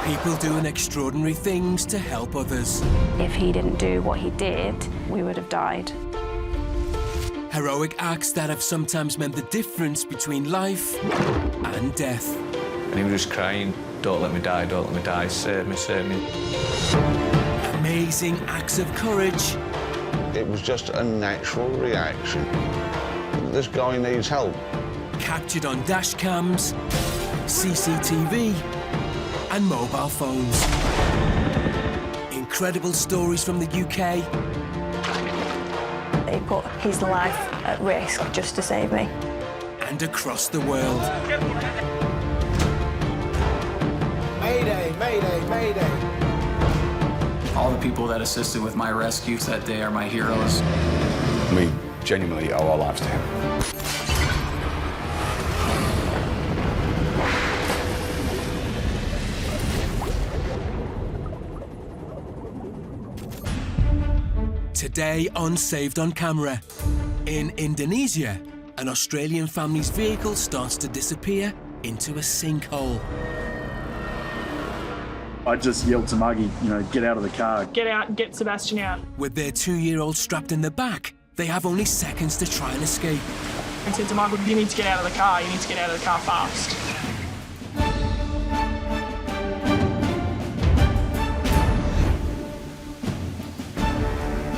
People doing extraordinary things to help others. If he didn't do what he did, we would have died. Heroic acts that have sometimes meant the difference between life and death. And he was just crying, "Don't let me die, don't let me die, save me, save me." Amazing acts of courage. It was just a natural reaction. This guy needs help. Captured on dash cams, CCTV, and mobile phones. Incredible stories from the UK. He put his life at risk just to save me. And across the world. Mayday, mayday, mayday. All the people that assisted with my rescues that day are my heroes. We genuinely owe our lives to him. Today on Saved on Camera. In Indonesia, an Australian family's vehicle starts to disappear into a sinkhole. I just yelled to Muggy, get out of the car. Get out and get Sebastian out. With their 2-year-old strapped in the back, they have only seconds to try and escape. I said to Michael, you need to get out of the car. You need to get out of the car fast.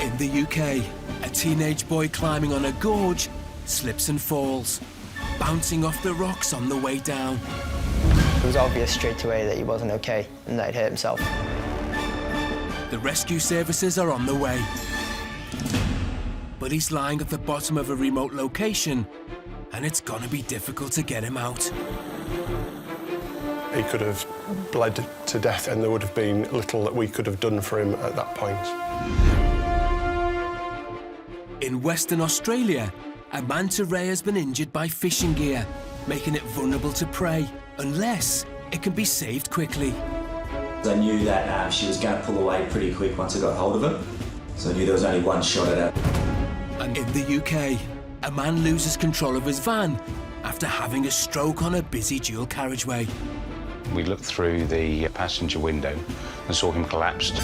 In the UK, a teenage boy climbing on a gorge slips and falls, bouncing off the rocks on the way down. It was obvious straight away that he wasn't okay and that he'd hurt himself. The rescue services are on the way. But he's lying at the bottom of a remote location, and it's gonna be difficult to get him out. He could have bled to death, and there would have been little that we could have done for him at that point. In Western Australia, a manta ray has been injured by fishing gear, making it vulnerable to prey, unless it can be saved quickly. I knew that she was going to pull away pretty quick once I got hold of him, so I knew there was only one shot at her. And in the UK, a man loses control of his van after having a stroke on a busy dual carriageway. We looked through the passenger window and saw him collapsed.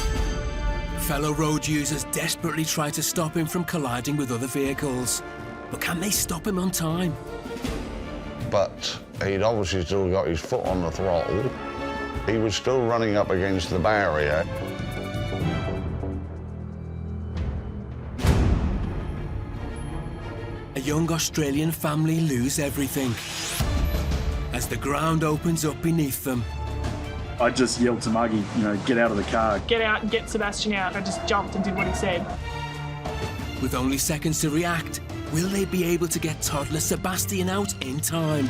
Fellow road users desperately try to stop him from colliding with other vehicles. But can they stop him on time? But he'd obviously still got his foot on the throttle. He was still running up against the barrier. A young Australian family lose everything as the ground opens up beneath them. I just yelled to Muggy, get out of the car. Get out and get Sebastian out. I just jumped and did what he said. With only seconds to react, will they be able to get toddler Sebastian out in time?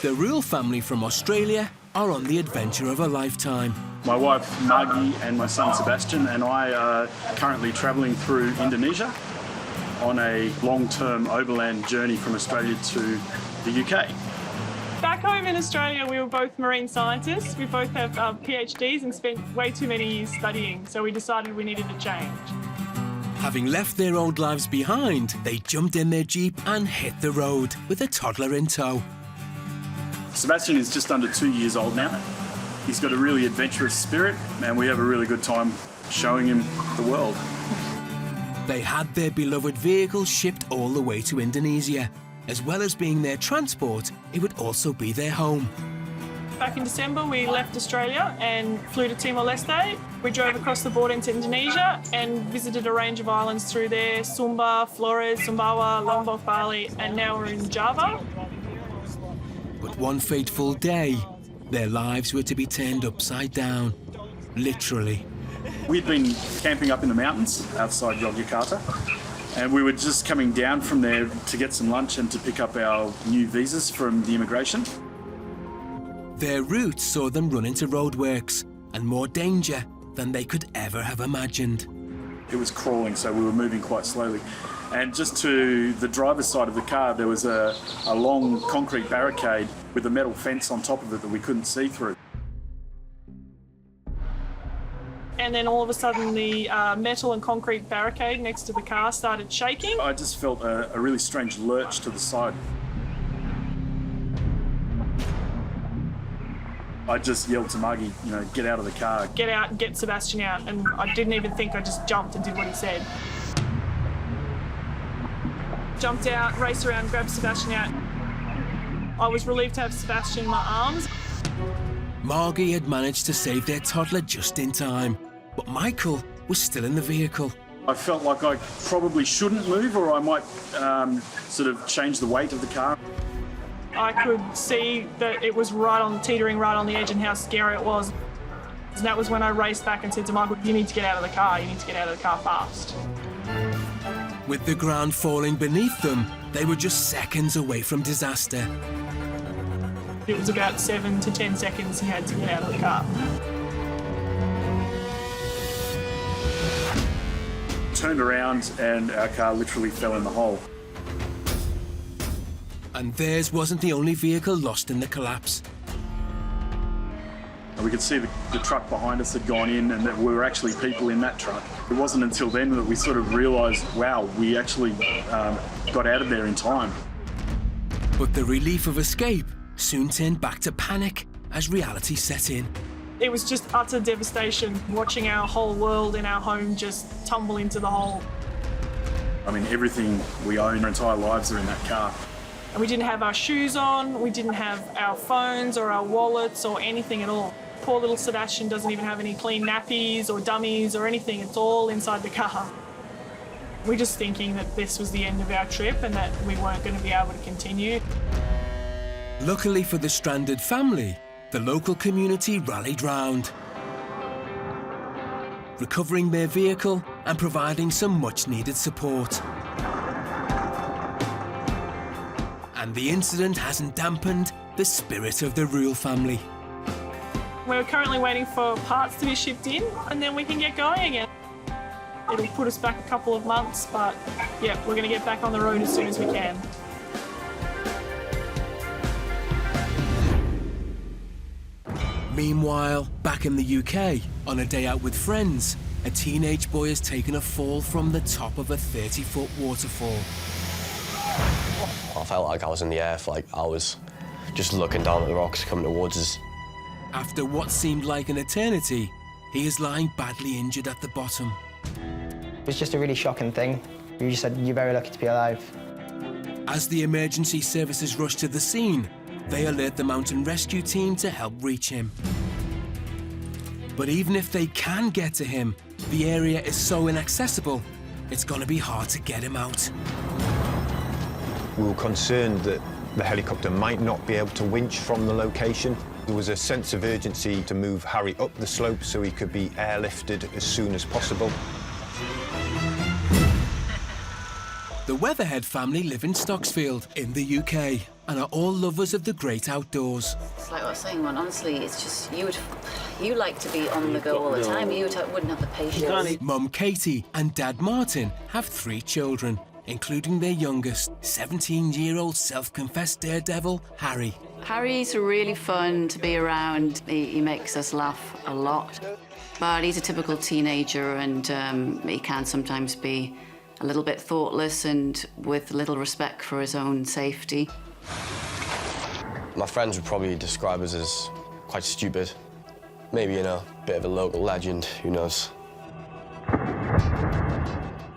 The Rule family from Australia are on the adventure of a lifetime. My wife Muggy and my son Sebastian and I are currently travelling through Indonesia on a long-term overland journey from Australia to the UK. Back home in Australia, we were both marine scientists. We both have PhDs and spent way too many years studying, so we decided we needed a change. Having left their old lives behind, they jumped in their Jeep and hit the road with a toddler in tow. Sebastian is just under 2 years old now. He's got a really adventurous spirit, and we have a really good time showing him the world. They had their beloved vehicle shipped all the way to Indonesia. As well as being their transport, it would also be their home. Back in December, we left Australia and flew to Timor-Leste. We drove across the border into Indonesia and visited a range of islands through there: Sumba, Flores, Sumbawa, Lombok, Bali, and now we're in Java. But one fateful day, their lives were to be turned upside down, literally. We'd been camping up in the mountains outside Yogyakarta, and we were just coming down from there to get some lunch and to pick up our new visas from the immigration. Their route saw them run into roadworks and more danger than they could ever have imagined. It was crawling, so we were moving quite slowly. And just to the driver's side of the car, there was a long concrete barricade with a metal fence on top of it that we couldn't see through. And then all of a sudden the metal and concrete barricade next to the car started shaking. I just felt a really strange lurch to the side. I just yelled to Muggy, you know, get out of the car. Get out and get Sebastian out. And I didn't even think, I just jumped and did what he said. Jumped out, raced around, grabbed Sebastian out. I was relieved to have Sebastian in my arms. Margie had managed to save their toddler just in time, but Michael was still in the vehicle. I felt like I probably shouldn't move, or I might sort of change the weight of the car. I could see that it was teetering right on the edge and how scary it was. And that was when I raced back and said to Michael, you need to get out of the car, you need to get out of the car fast. With the ground falling beneath them, they were just seconds away from disaster. It was about 7 to 10 seconds he had to get out of the car. Turned around and our car literally fell in the hole. And theirs wasn't the only vehicle lost in the collapse. And we could see the truck behind us had gone in and that we were actually people in that truck. It wasn't until then that we sort of realised, wow, we actually got out of there in time. But the relief of escape soon turned back to panic as reality set in. It was just utter devastation, watching our whole world in our home just tumble into the hole. I mean, everything we own, our entire lives are in that car. And we didn't have our shoes on, we didn't have our phones or our wallets or anything at all. Poor little Sebastian doesn't even have any clean nappies or dummies or anything. It's all inside the car. We're just thinking that this was the end of our trip and that we weren't going to be able to continue. Luckily for the stranded family, the local community rallied round, recovering their vehicle and providing some much-needed support. And the incident hasn't dampened the spirit of the Rule family. We're currently waiting for parts to be shipped in and then we can get going again. It'll put us back a couple of months, but yeah, we're going to get back on the road as soon as we can. Meanwhile, back in the UK, on a day out with friends, a teenage boy has taken a fall from the top of a 30-foot waterfall. I felt like I was in the air for like hours, just looking down at the rocks coming towards us. After what seemed like an eternity, he is lying badly injured at the bottom. It was just a really shocking thing. You just said, you're very lucky to be alive. As the emergency services rush to the scene, they alert the mountain rescue team to help reach him. But even if they can get to him, the area is so inaccessible, it's going to be hard to get him out. We were concerned that the helicopter might not be able to winch from the location. There was a sense of urgency to move Harry up the slope so he could be airlifted as soon as possible. The Weatherhead family live in Stocksfield, in the UK, and are all lovers of the great outdoors. It's like what I was saying, man, honestly, it's just, you like to be on the go all the time. You wouldn't have the patience. Mum Katie and Dad Martin have 3 children, including their youngest, 17-year-old self-confessed daredevil, Harry. Harry's really fun to be around. He makes us laugh a lot. But he's a typical teenager and he can sometimes be a little bit thoughtless and with little respect for his own safety. My friends would probably describe us as quite stupid. Maybe, you know, a bit of a local legend, who knows.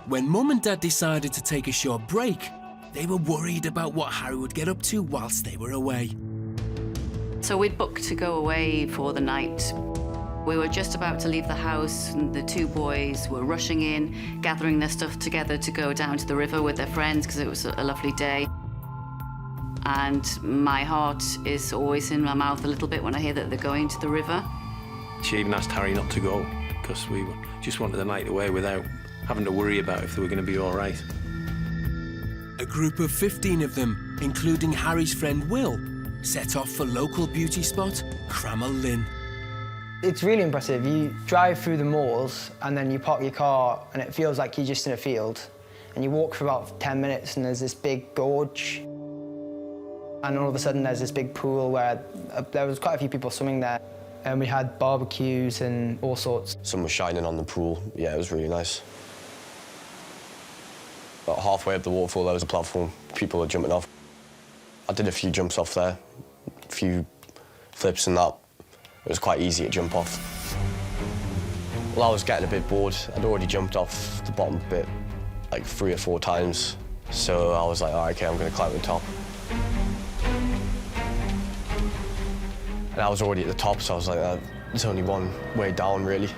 When Mum and Dad decided to take a short break, they were worried about what Harry would get up to whilst they were away. So we'd booked to go away for the night. We were just about to leave the house and the 2 boys were rushing in, gathering their stuff together to go down to the river with their friends because it was a lovely day. And my heart is always in my mouth a little bit when I hear that they're going to the river. She even asked Harry not to go because we just wanted the night away without having to worry about if they were going to be all right. A group of 15 of them, including Harry's friend Will, set off for local beauty spot Cramell Lynn. It's really impressive. You drive through the moors and then you park your car and it feels like you're just in a field. And you walk for about 10 minutes and there's this big gorge. And all of a sudden there's this big pool where there was quite a few people swimming there. And we had barbecues and all sorts. Sun was shining on the pool. Yeah, it was really nice. About halfway up the waterfall, there was a platform. People were jumping off. I did a few jumps off there, a few flips and that. It was quite easy to jump off. Well, I was getting a bit bored. I'd already jumped off the bottom bit like 3 or 4 times. So I was like, all right, okay, I'm going to climb to the top. And I was already at the top, so I was like, there's only one way down, really.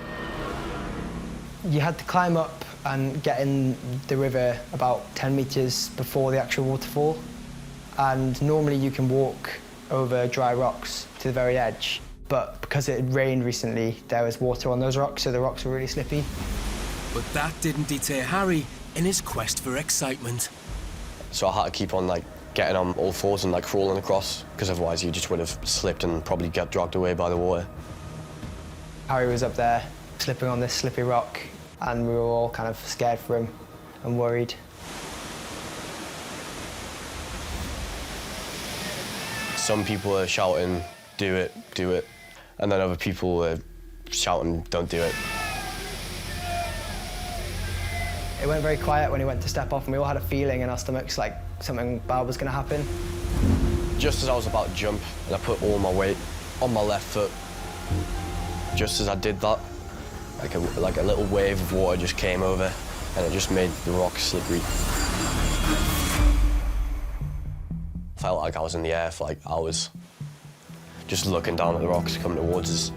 You had to climb up and get in the river about 10 metres before the actual waterfall. And normally you can walk over dry rocks to the very edge. But because it had rained recently, there was water on those rocks, so the rocks were really slippy. But that didn't deter Harry in his quest for excitement. So I had to keep on getting on all fours and crawling across, because otherwise you just would have slipped and probably got dragged away by the water. Harry was up there, slipping on this slippy rock, and we were all kind of scared for him and worried. Some people were shouting, do it, do it. And then other people were shouting, don't do it. It went very quiet when he went to step off, and we all had a feeling in our stomachs like something bad was going to happen. Just as I was about to jump, and I put all my weight on my left foot, just as I did that, like a little wave of water just came over, and it just made the rock slippery. I felt like I was in the air for hours, just looking down at the rocks coming towards us.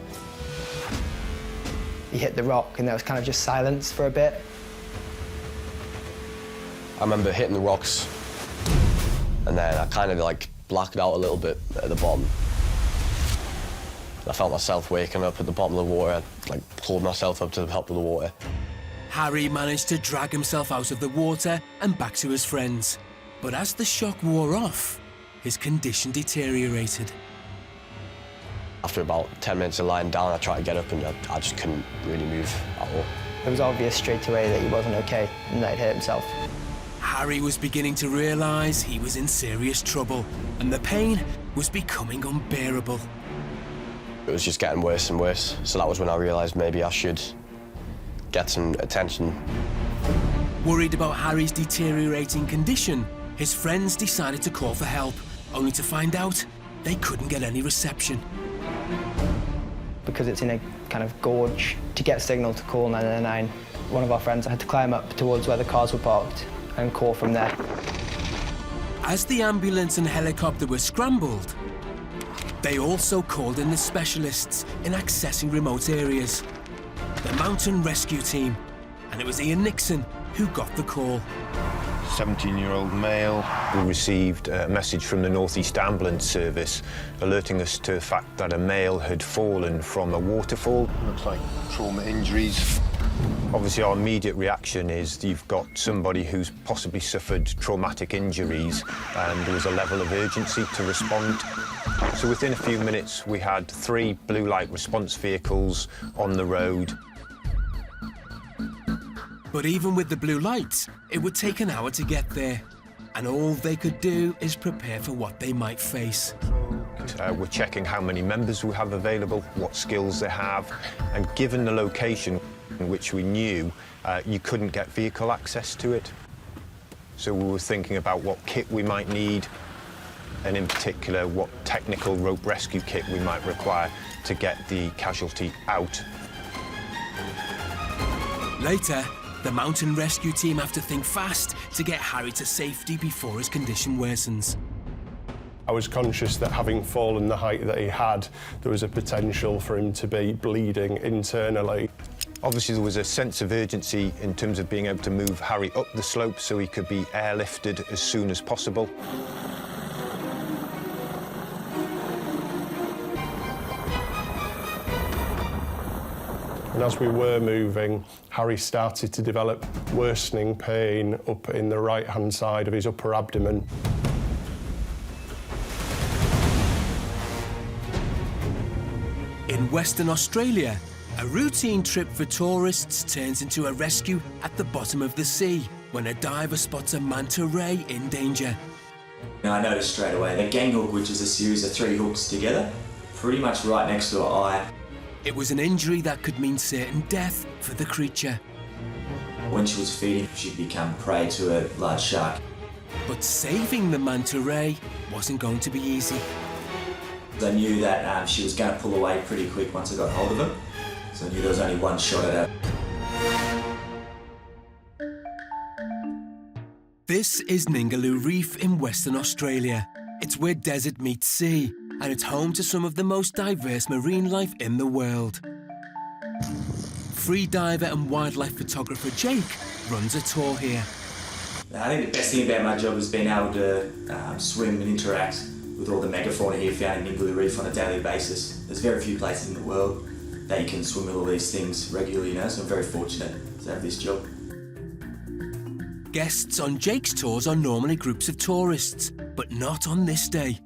He hit the rock, and there was kind of just silence for a bit. I remember hitting the rocks, and then I kind of blacked out a little bit at the bottom. I felt myself waking up at the bottom of the water. I pulled myself up to the top of the water. Harry managed to drag himself out of the water and back to his friends. But as the shock wore off, his condition deteriorated. After about 10 minutes of lying down, I tried to get up, and I just couldn't really move at all. It was obvious straight away that he wasn't okay and that he'd hurt himself. Harry was beginning to realise he was in serious trouble, and the pain was becoming unbearable. It was just getting worse and worse, so that was when I realised maybe I should get some attention. Worried about Harry's deteriorating condition, his friends decided to call for help, only to find out they couldn't get any reception. Because it's in a kind of gorge, to get signal to call 999, one of our friends had to climb up towards where the cars were parked and call from there. As the ambulance and helicopter were scrambled, they also called in the specialists in accessing remote areas, the mountain rescue team, and it was Ian Nixon who got the call. 17-year-old male. We received a message from the North East Ambulance Service alerting us to the fact that a male had fallen from a waterfall. Looks like trauma injuries. Obviously, our immediate reaction is you've got somebody who's possibly suffered traumatic injuries, and there was a level of urgency to respond. So within a few minutes, we had 3 blue light response vehicles on the road. But even with the blue lights, it would take an hour to get there. And all they could do is prepare for what they might face. We're checking how many members we have available, what skills they have, and given the location in which we knew, you couldn't get vehicle access to it. So we were thinking about what kit we might need, and in particular, what technical rope rescue kit we might require to get the casualty out. Later, the mountain rescue team have to think fast to get Harry to safety before his condition worsens. I was conscious that having fallen the height that he had, there was a potential for him to be bleeding internally. Obviously, there was a sense of urgency in terms of being able to move Harry up the slope so he could be airlifted as soon as possible. And as we were moving, Harry started to develop worsening pain up in the right-hand side of his upper abdomen. In Western Australia, a routine trip for tourists turns into a rescue at the bottom of the sea when a diver spots a manta ray in danger. I noticed straight away the gang hook, which is a series of 3 hooks together, pretty much right next to her eye. It was an injury that could mean certain death for the creature. When she was feeding, she'd become prey to a large shark. But saving the manta ray wasn't going to be easy. I knew that she was going to pull away pretty quick once I got hold of him, so I knew there was only one shot at her. This is Ningaloo Reef in Western Australia. It's where desert meets sea, and it's home to some of the most diverse marine life in the world. Freediver and wildlife photographer Jake runs a tour here. I think the best thing about my job is being able to swim and interact with all the megafauna here found in Ningaloo Reef on a daily basis. There's very few places in the world that you can swim with all these things regularly, so I'm very fortunate to have this job. Guests on Jake's tours are normally groups of tourists, but not on this day.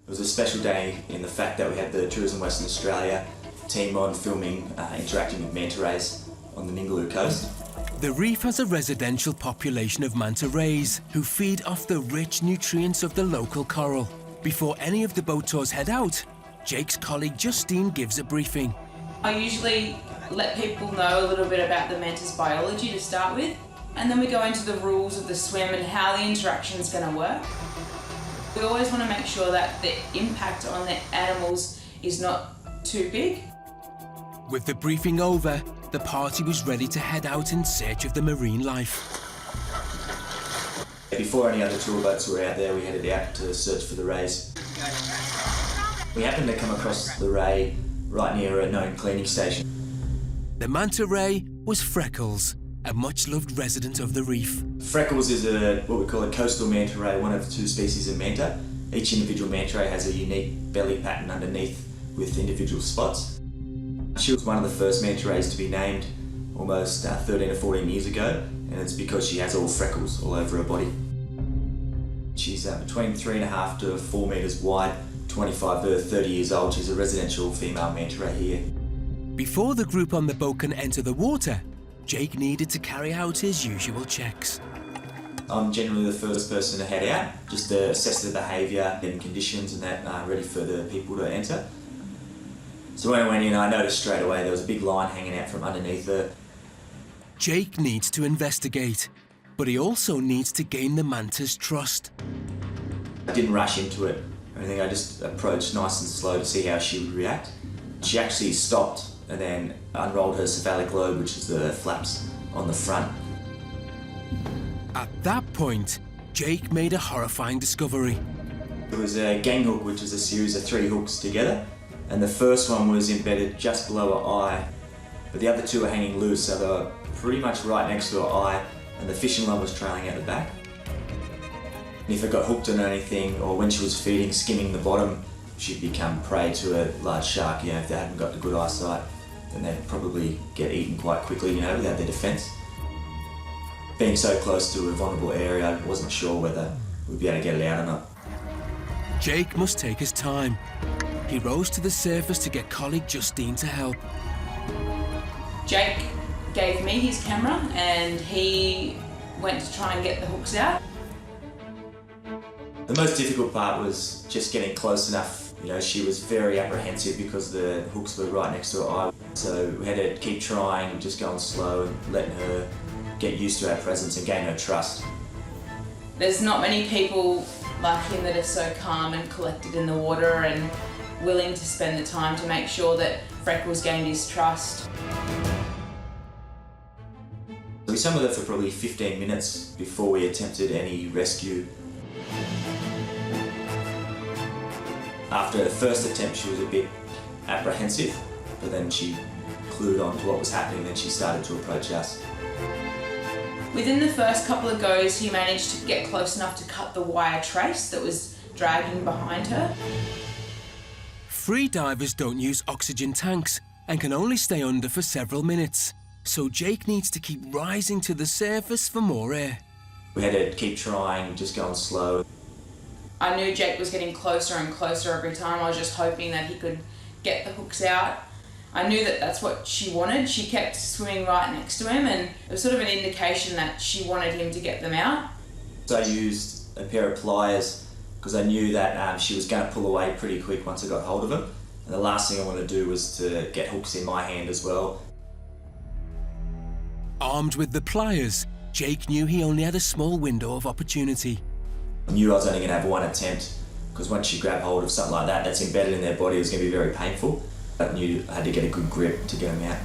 It was a special day in the fact that we had the Tourism Western Australia team on filming, interacting with manta rays on the Ningaloo coast. The reef has a residential population of manta rays who feed off the rich nutrients of the local coral. Before any of the boat tours head out, Jake's colleague Justine gives a briefing. I usually let people know a little bit about the manta's biology to start with, and then we go into the rules of the swim and how the interaction is going to work. We always want to make sure that the impact on the animals is not too big. With the briefing over, the party was ready to head out in search of the marine life. Before any other tour boats were out there, we headed out to search for the rays. We happened to come across the ray right near a known cleaning station. The manta ray was Freckles, a much-loved resident of the reef. Freckles is what we call a coastal manta ray, one of two species of manta. Each individual manta ray has a unique belly pattern underneath with individual spots. She was one of the first manta rays to be named almost 13 or 14 years ago, and it's because she has all freckles all over her body. She's between 3.5 to 4 metres wide, 25 to 30 years old. She's a residential female manta ray here. Before the group on the boat can enter the water, Jake needed to carry out his usual checks. I'm generally the first person to head out, just to assess the behaviour and conditions and that, ready for the people to enter. So when I went in, I noticed straight away there was a big line hanging out from underneath her. Jake needs to investigate, but he also needs to gain the manta's trust. I didn't rush into it or anything, I just approached nice and slow to see how she would react. She actually stopped and then unrolled her cephalic lobe, which is the flaps on the front. At that point, Jake made a horrifying discovery. It was a gang hook, which is a series of 3 hooks together, and the first one was embedded just below her eye, but the other 2 were hanging loose, so they were pretty much right next to her eye, and the fishing line was trailing out the back. And if it got hooked on anything, or when she was feeding, skimming the bottom, she'd become prey to a large shark. If they hadn't got the good eyesight, then they'd probably get eaten quite quickly, without their defence. Being so close to a vulnerable area, I wasn't sure whether we'd be able to get it out or not. Jake must take his time. He rose to the surface to get colleague Justine to help. Jake gave me his camera and he went to try and get the hooks out. The most difficult part was just getting close enough. She was very apprehensive because the hooks were right next to her eye. So we had to keep trying, just going slow and letting her get used to our presence and gain her trust. There's not many people like him that are so calm and collected in the water and willing to spend the time to make sure that Freckles gained his trust. We swam with her for probably 15 minutes before we attempted any rescue. After the first attempt, she was a bit apprehensive, but then she clued on to what was happening, then she started to approach us. Within the first couple of goes, he managed to get close enough to cut the wire trace that was dragging behind her. Free divers don't use oxygen tanks and can only stay under for several minutes, so Jake needs to keep rising to the surface for more air. We had to keep trying, just going slow. I knew Jake was getting closer and closer every time. I was just hoping that he could get the hooks out. I knew that that's what she wanted. She kept swimming right next to him, and it was sort of an indication that she wanted him to get them out. So I used a pair of pliers because I knew that she was going to pull away pretty quick once I got hold of him. And the last thing I wanted to do was to get hooks in my hand as well. Armed with the pliers, Jake knew he only had a small window of opportunity. I knew I was only going to have one attempt because once you grab hold of something like that that's embedded in their body, it was going to be very painful. But you had to get a good grip to get them out.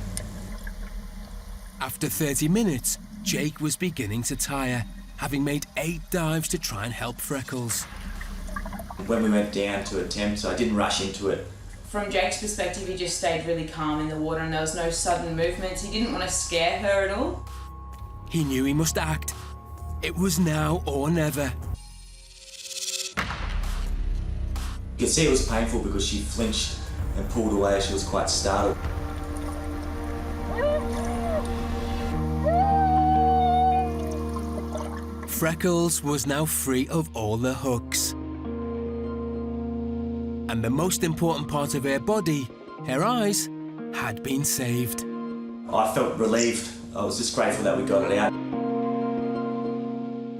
After 30 minutes, Jake was beginning to tire, having made 8 dives to try and help Freckles. When we went down to attempt, so I didn't rush into it. From Jake's perspective, he just stayed really calm in the water and there was no sudden movements. He didn't want to scare her at all. He knew he must act. It was now or never. You could see it was painful because she flinched and pulled away. She was quite startled. Freckles was now free of all the hooks. And the most important part of her body, her eyes, had been saved. I felt relieved. I was just grateful that we got it out.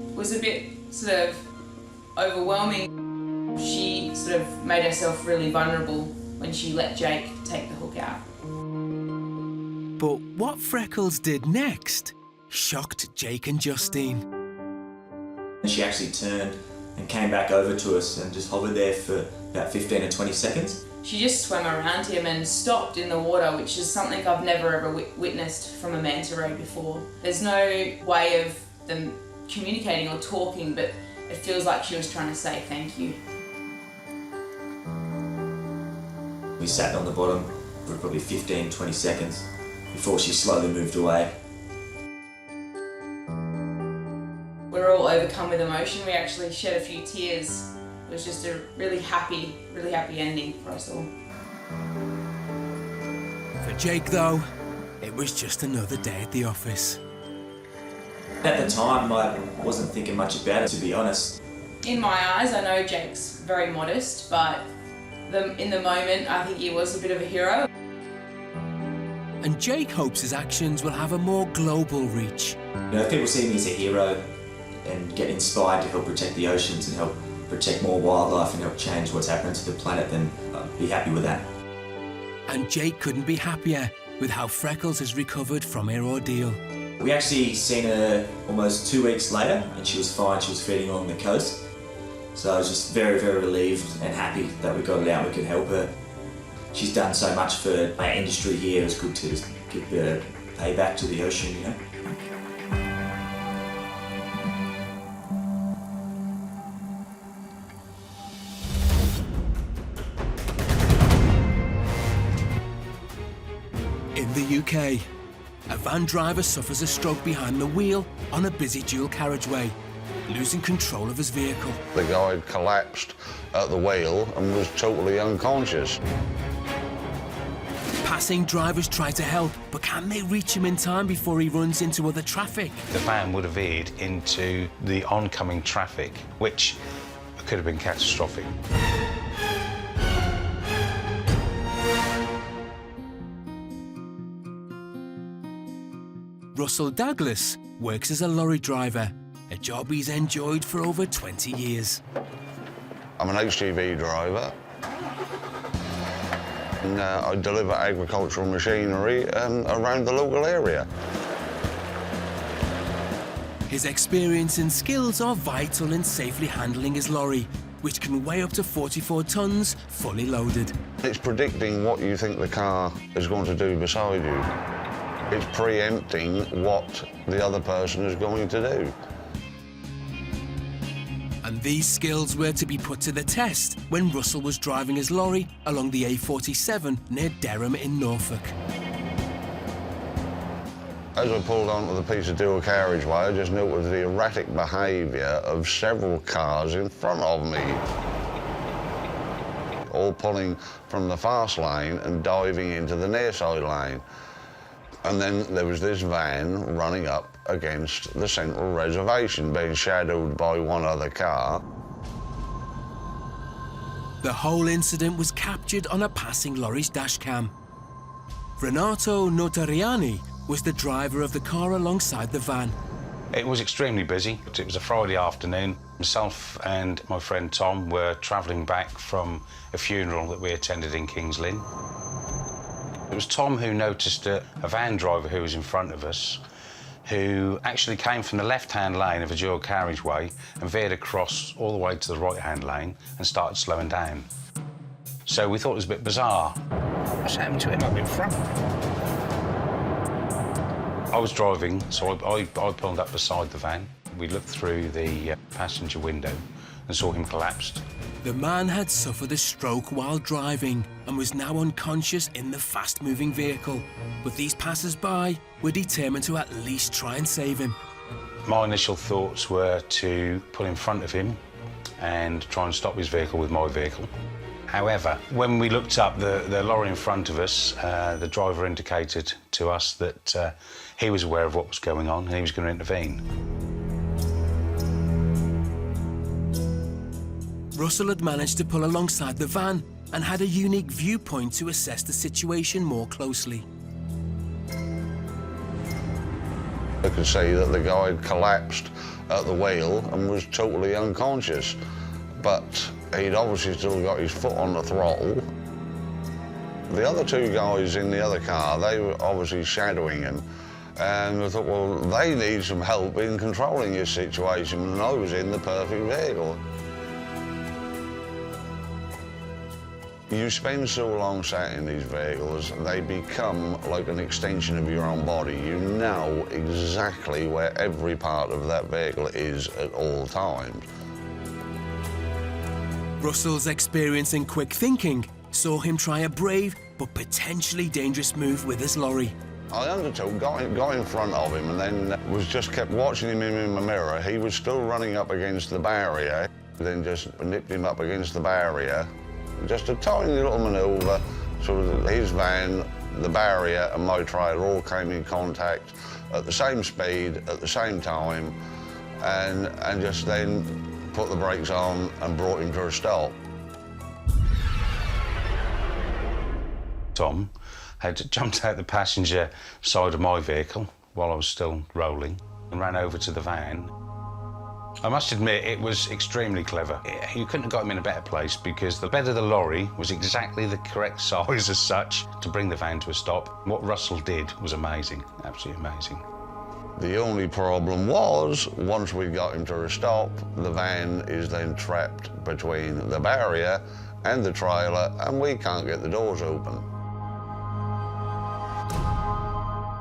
It was a bit sort of overwhelming. She sort of made herself really vulnerable when she let Jake take the hook out. But what Freckles did next shocked Jake and Justine. And she actually turned and came back over to us and just hovered there for about 15 or 20 seconds. She just swam around him and stopped in the water, which is something I've never ever witnessed from a manta ray before. There's no way of them communicating or talking, but it feels like she was trying to say thank you. We sat on the bottom for probably 15, 20 seconds before she slowly moved away. We were all overcome with emotion. We actually shed a few tears. It was just a really happy ending for us all. For Jake, though, it was just another day at the office. At the time, I wasn't thinking much about it, to be honest. In my eyes, I know Jake's very modest, but in the moment, I think he was a bit of a hero. And Jake hopes his actions will have a more global reach. You know, if people see me as a hero and get inspired to help protect the oceans and help protect more wildlife and help change what's happening to the planet, then I'd be happy with that. And Jake couldn't be happier with how Freckles has recovered from her ordeal. We actually seen her almost 2 weeks later and she was fine. She was feeding on the coast. So I was just very, very relieved and happy that we got it out and we could help her. She's done so much for our industry here. It's good to give the payback to the ocean, you know. In the UK, a van driver suffers a stroke behind the wheel on a busy dual carriageway, losing control of his vehicle. The guy had collapsed at the wheel and was totally unconscious. Passing drivers try to help, but can they reach him in time before he runs into other traffic? The van would have veered into the oncoming traffic, which could have been catastrophic. Russell Douglas works as a lorry driver, a job he's enjoyed for over 20 years. I'm an HGV driver. And, I deliver agricultural machinery around the local area. His experience and skills are vital in safely handling his lorry, which can weigh up to 44 tons fully loaded. It's predicting what you think the car is going to do beside you. It's preempting what the other person is going to do. And these skills were to be put to the test when Russell was driving his lorry along the A47 near Dereham in Norfolk. As I pulled onto the piece of dual carriageway, I just noticed the erratic behaviour of several cars in front of me, all pulling from the fast lane and diving into the near side lane. And then there was this van running up against the central reservation, being shadowed by one other car. The whole incident was captured on a passing lorry's dashcam. Renato Notariani was the driver of the car alongside the van. It was extremely busy. It was a Friday afternoon. Myself and my friend Tom were travelling back from a funeral that we attended in Kings Lynn. It was Tom who noticed a van driver who was in front of us, who actually came from the left-hand lane of a dual carriageway and veered across all the way to the right-hand lane and started slowing down. So we thought it was a bit bizarre. What's happened to him up in front? I was driving, so I pulled up beside the van. We looked through the passenger window and saw him collapsed. The man had suffered a stroke while driving and was now unconscious in the fast-moving vehicle. But these passers-by were determined to at least try and save him. My initial thoughts were to pull in front of him and try and stop his vehicle with my vehicle. However, when we looked up the lorry in front of us, the driver indicated to us that he was aware of what was going on and he was going to intervene. Russell had managed to pull alongside the van and had a unique viewpoint to assess the situation more closely. I could see that the guy had collapsed at the wheel and was totally unconscious, but he'd obviously still got his foot on the throttle. The other two guys in the other car, they were obviously shadowing him, and I thought, well, they need some help in controlling this situation, and I was in the perfect vehicle. You spend so long sat in these vehicles, they become like an extension of your own body. You know exactly where every part of that vehicle is at all times. Russell's experience and quick thinking saw him try a brave but potentially dangerous move with his lorry. I undertook, got in front of him, and then was just kept watching him in the mirror. He was still running up against the barrier, then just nipped him up against the barrier. Just a tiny little manoeuvre, so that his van, the barrier and my trailer all came in contact at the same speed, at the same time, and just then put the brakes on and brought him to a stop. Tom had jumped out the passenger side of my vehicle while I was still rolling and ran over to the van. I must admit, it was extremely clever. You couldn't have got him in a better place because the bed of the lorry was exactly the correct size as such to bring the van to a stop. What Russell did was amazing, absolutely amazing. The only problem was, once we got him to a stop, the van is then trapped between the barrier and the trailer, and we can't get the doors open.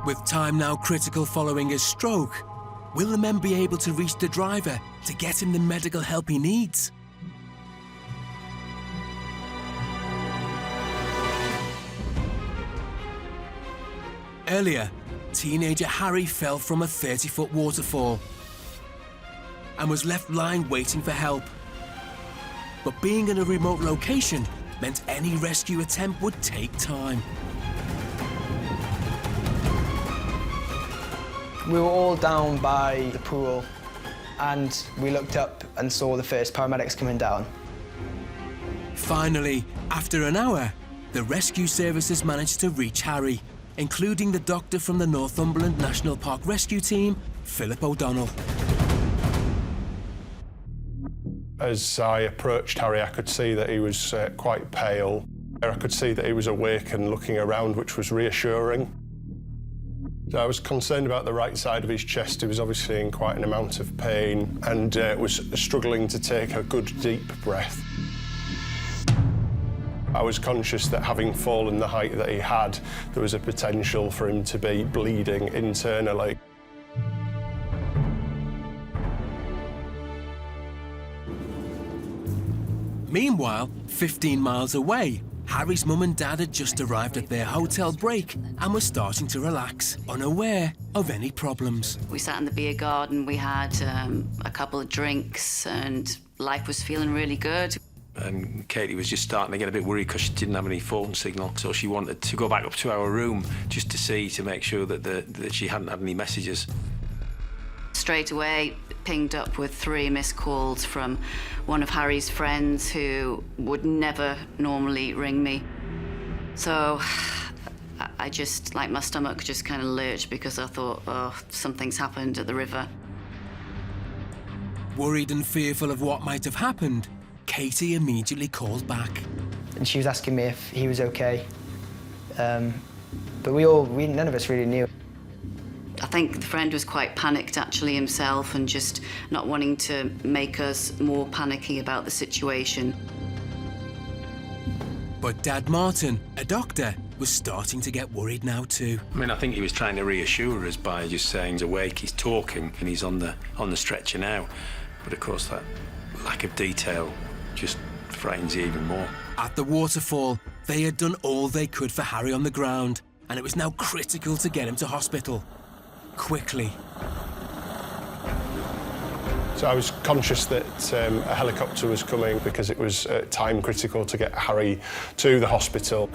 With time now critical following his stroke, will the men be able to reach the driver to get him the medical help he needs? Earlier, teenager Harry fell from a 30-foot waterfall and was left lying waiting for help. But being in a remote location meant any rescue attempt would take time. We were all down by the pool and we looked up and saw the first paramedics coming down. Finally, after an hour, the rescue services managed to reach Harry, including the doctor from the Northumberland National Park Rescue Team, Philip O'Donnell. As I approached Harry, I could see that he was quite pale. I could see that he was awake and looking around, which was reassuring. So I was concerned about the right side of his chest. He was obviously in quite an amount of pain and was struggling to take a good deep breath. I was conscious that having fallen the height that he had, there was a potential for him to be bleeding internally. Meanwhile, 15 miles away, Harry's mum and dad had just arrived at their hotel break and were starting to relax, unaware of any problems. We sat in the beer garden, we had a couple of drinks, and life was feeling really good. And Katie was just starting to get a bit worried because she didn't have any phone signal, so she wanted to go back up to our room just to see, to make sure that she hadn't had any messages. Straight away, pinged up with 3 missed calls from one of Harry's friends who would never normally ring me. So I just, like, my stomach just kind of lurched because I thought, oh, something's happened at the river. Worried and fearful of what might have happened, Katie immediately called back. And she was asking me if he was okay. But none of us really knew. I think the friend was quite panicked actually himself and just not wanting to make us more panicky about the situation. But Dad Martin, a doctor, was starting to get worried now too. I mean, I think he was trying to reassure us by just saying he's awake, he's talking, and he's on the stretcher now. But of course, that lack of detail just frightens you even more. At the Waterfall, they had done all they could for Harry on the ground, and it was now critical to get him to hospital. Quickly. So I was conscious that a helicopter was coming because it was time critical to get Harry to the hospital.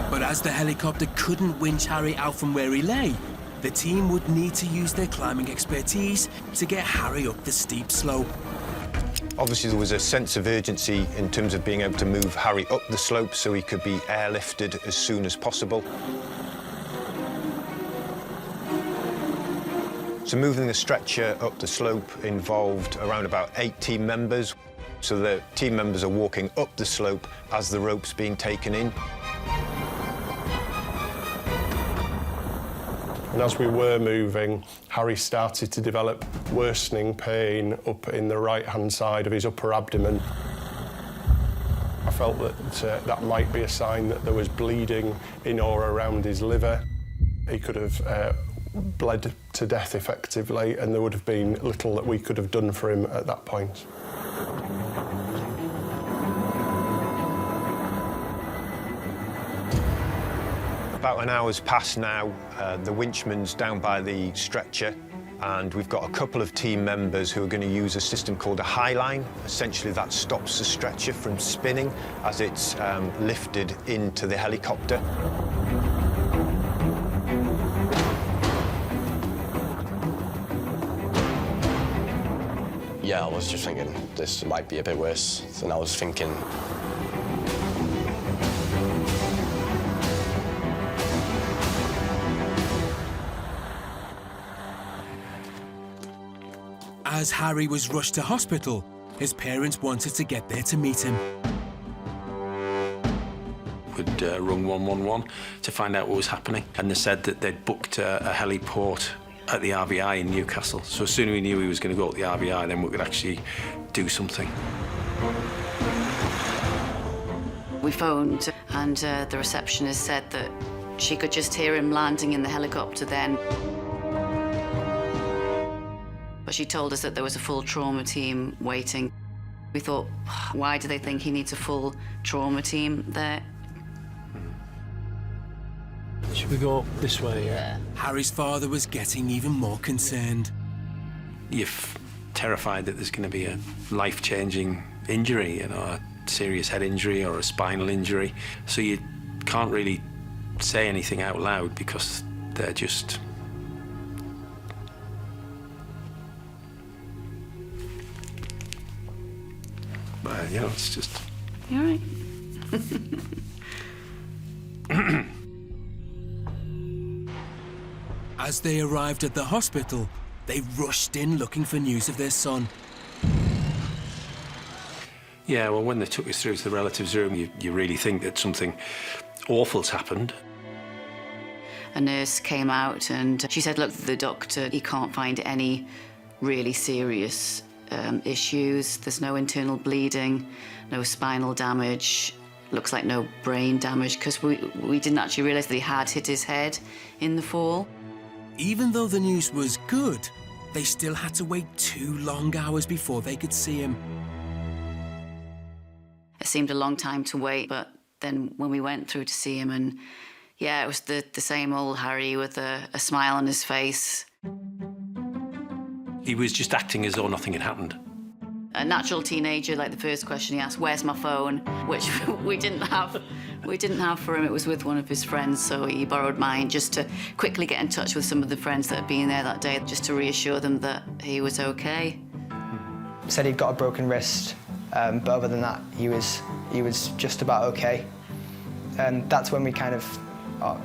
But as the helicopter couldn't winch Harry out from where he lay, the team would need to use their climbing expertise to get Harry up the steep slope. Obviously, there was a sense of urgency in terms of being able to move Harry up the slope so he could be airlifted as soon as possible. So moving the stretcher up the slope involved around about 8 team members. So the team members are walking up the slope as the rope's being taken in. And as we were moving, Harry started to develop worsening pain up in the right-hand side of his upper abdomen. I felt that that might be a sign that there was bleeding in or around his liver. He could have bled to death effectively, and there would have been little that we could have done for him at that point. About an hour's passed now. The winchman's down by the stretcher, and we've got a couple of team members who are going to use a system called a high line. Essentially, that stops the stretcher from spinning as it's lifted into the helicopter. Yeah, I was just thinking this might be a bit worse than I was thinking. As Harry was rushed to hospital, his parents wanted to get there to meet him. We'd rung 111 to find out what was happening, and they said that they'd booked a heliport at the RVI in Newcastle. So as soon as we knew he was going to go to the RVI, then we could actually do something. We phoned, and the receptionist said that she could just hear him landing in the helicopter then. But she told us that there was a full trauma team waiting. We thought, why do they think he needs a full trauma team there? Should we go this way? Yeah. Harry's father was getting even more concerned. You're terrified that there's going to be a life-changing injury, you know, a serious head injury or a spinal injury. So you can't really say anything out loud because they're just... you know, it's just... You all right? As they arrived at the hospital, they rushed in looking for news of their son. Yeah, well, when they took us through to the relatives' room, you really think that something awful's happened. A nurse came out and she said, look, the doctor, he can't find any really serious issues. There's no internal bleeding, no spinal damage, looks like no brain damage, because we didn't actually realise that he had hit his head in the fall. Even though the news was good, they still had to wait 2 long hours before they could see him. It seemed a long time to wait, but then when we went through to see him, and yeah, it was the same old Harry with a smile on his face. He was just acting as though nothing had happened. A natural teenager, like the first question he asked, where's my phone? Which we didn't have. We didn't have for him. It was with one of his friends, so he borrowed mine just to quickly get in touch with some of the friends that had been there that day, just to reassure them that he was okay. Said he'd got a broken wrist, but other than that, he was just about okay. And that's when we kind of, all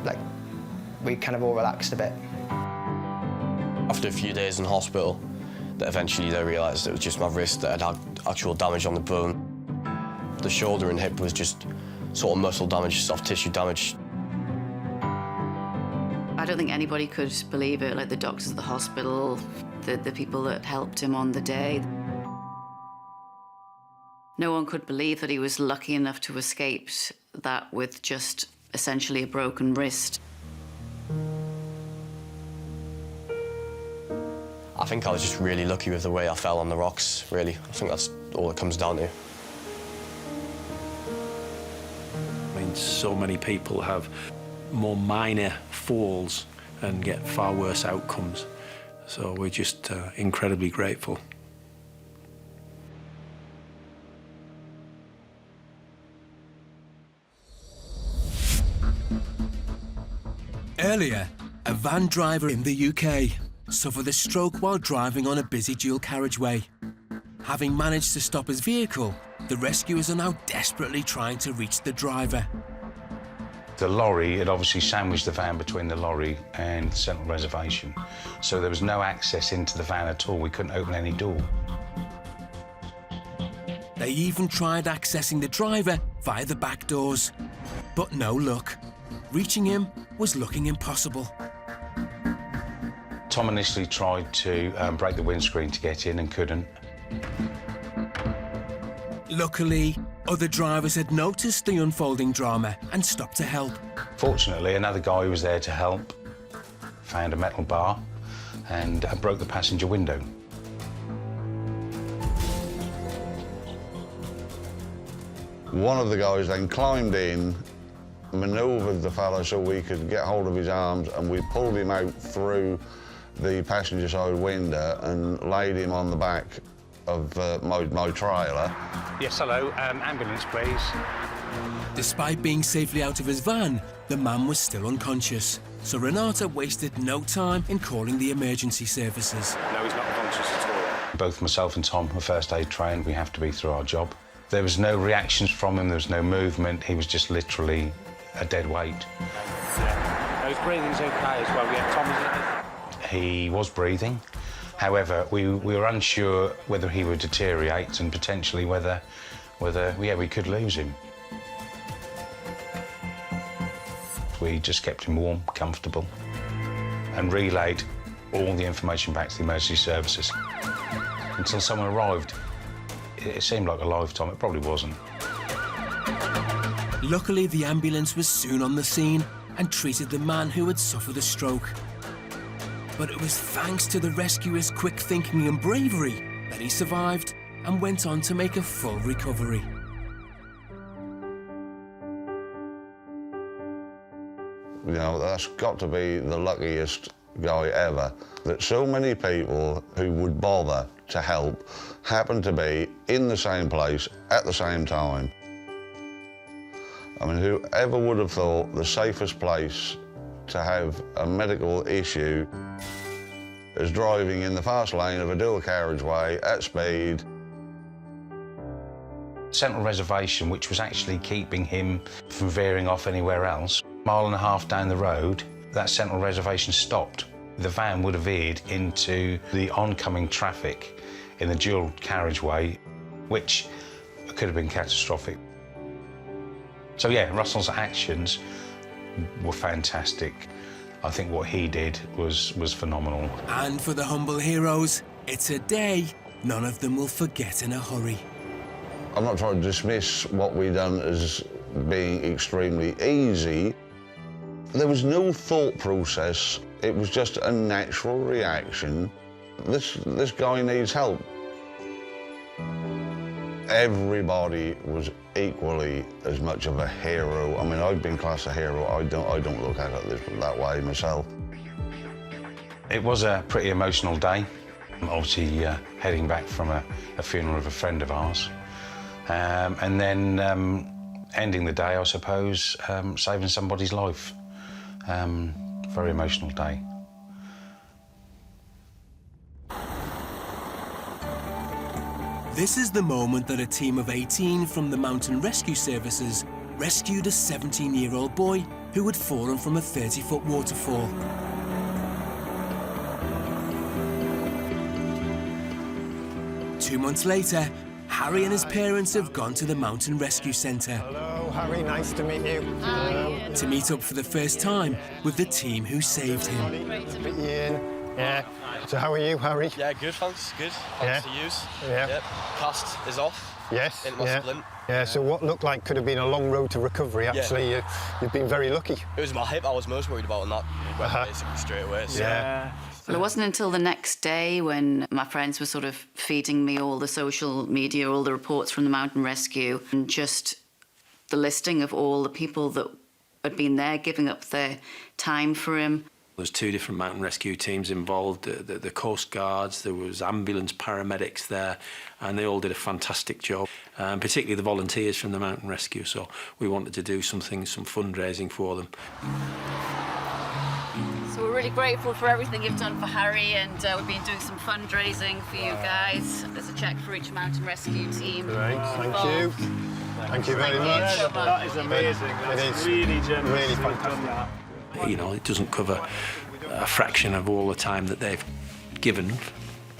relaxed a bit. After a few days in hospital, that eventually they realised it was just my wrist that had actual damage on the bone. The shoulder and hip was just sort of muscle damage, soft tissue damage. I don't think anybody could believe it, like the doctors at the hospital, the people that helped him on the day. No one could believe that he was lucky enough to escape that with just essentially a broken wrist. I think I was just really lucky with the way I fell on the rocks, really. I think that's all it comes down to. I mean, so many people have more minor falls and get far worse outcomes. So we're just incredibly grateful. Earlier, a van driver in the UK suffered a stroke while driving on a busy dual carriageway. Having managed to stop his vehicle, the rescuers are now desperately trying to reach the driver. The lorry had obviously sandwiched the van between the lorry and the central reservation, so there was no access into the van at all. We couldn't open any door. They even tried accessing the driver via the back doors, but no luck. Reaching him was looking impossible. Tom initially tried to break the windscreen to get in and couldn't. Luckily, other drivers had noticed the unfolding drama and stopped to help. Fortunately, another guy who was there to help found a metal bar and broke the passenger window. One of the guys then climbed in, manoeuvred the fella so we could get hold of his arms, and we pulled him out through the passenger side window and laid him on the back of my trailer. Yes, hello, ambulance, please. Despite being safely out of his van, the man was still unconscious, so Renata wasted no time in calling the emergency services. No, he's not unconscious at all. Both myself and Tom are first aid trained. We have to be through our job. There was no reactions from him, there was no movement. He was just literally a dead weight. His breathing's OK as well. Yeah, Tom, isn't it? He was breathing. However, we were unsure whether he would deteriorate and potentially whether we could lose him. We just kept him warm, comfortable, and relayed all the information back to the emergency services until someone arrived. It seemed like a lifetime. It probably wasn't. Luckily, the ambulance was soon on the scene and treated the man who had suffered a stroke. But it was thanks to the rescuers' quick thinking and bravery that he survived and went on to make a full recovery. You know, that's got to be the luckiest guy ever, that so many people who would bother to help happened to be in the same place at the same time. I mean, whoever would have thought the safest place to have a medical issue is driving in the fast lane of a dual carriageway at speed. Central reservation, which was actually keeping him from veering off anywhere else. A mile and a half down the road, that central reservation stopped. The van would have veered into the oncoming traffic in the dual carriageway, which could have been catastrophic. So yeah, Russell's actions were fantastic. I think what he did was phenomenal. And for the humble heroes, it's a day none of them will forget in a hurry. I'm not trying to dismiss what we've done as being extremely easy. There was no thought process. It was just a natural reaction. This guy needs help. Everybody was equally as much of a hero. I mean, I've been classed a hero. I don't look at it that way myself. It was a pretty emotional day. Obviously, heading back from a funeral of a friend of ours. And then ending the day, I suppose, saving somebody's life. Very emotional day. This is the moment that a team of 18 from the Mountain Rescue Services rescued a 17-year-old boy who had fallen from a 30-foot waterfall. Two months later, Harry and his parents have gone to the Mountain Rescue Centre. Hello, Harry, nice to meet you. To meet up for the first time with the team who saved him. Ian. Yeah. So how are you, Harry? Yeah, good, thanks. Good. Thanks to use. Yeah. Yep. Cast is off. Yes. In my splint. Yeah, so what looked like could have been a long road to recovery, actually, you've been very lucky. It was my hip I was most worried about, and that went basically straight away. So. Yeah. Well, it wasn't until the next day when my friends were sort of feeding me all the social media, all the reports from the Mountain Rescue, and just the listing of all the people that had been there giving up their time for him. There's 2 different mountain rescue teams involved, the Coast Guards, there was ambulance paramedics there, and they all did a fantastic job, particularly the volunteers from the Mountain Rescue, so we wanted to do some fundraising for them. So we're really grateful for everything you've done for Harry, and we've been doing some fundraising for you guys. There's a cheque for each Mountain Rescue team. Great, thank you. Thank you very much. So much. That is amazing. That's really generous. Really fantastic. You know, it doesn't cover a fraction of all the time that they've given,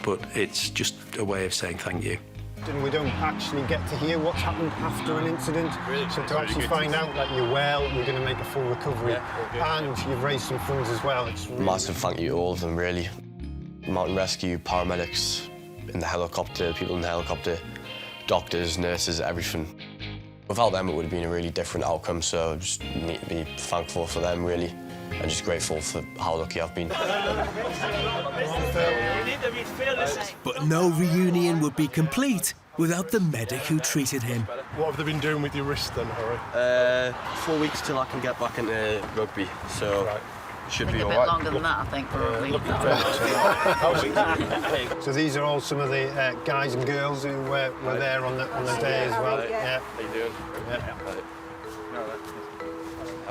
but it's just a way of saying thank you. And we don't actually get to hear what's happened after an incident, so to actually find out that you're well, you're going to make a full recovery, and you've raised some funds as well. It's really... Massive thank you to all of them, really. Mountain Rescue, paramedics in the helicopter, people in the helicopter, doctors, nurses, everything. Without them, it would have been a really different outcome, so I just need to be thankful for them, really, and just grateful for how lucky I've been. But no reunion would be complete without the medic who treated him. What have they been doing with your wrist then, Harry? 4 weeks till I can get back into rugby, so should be all A bit right. longer than that, I think, probably. So these are all some of the guys and girls who were there on the day as well. Yeah. How you doing?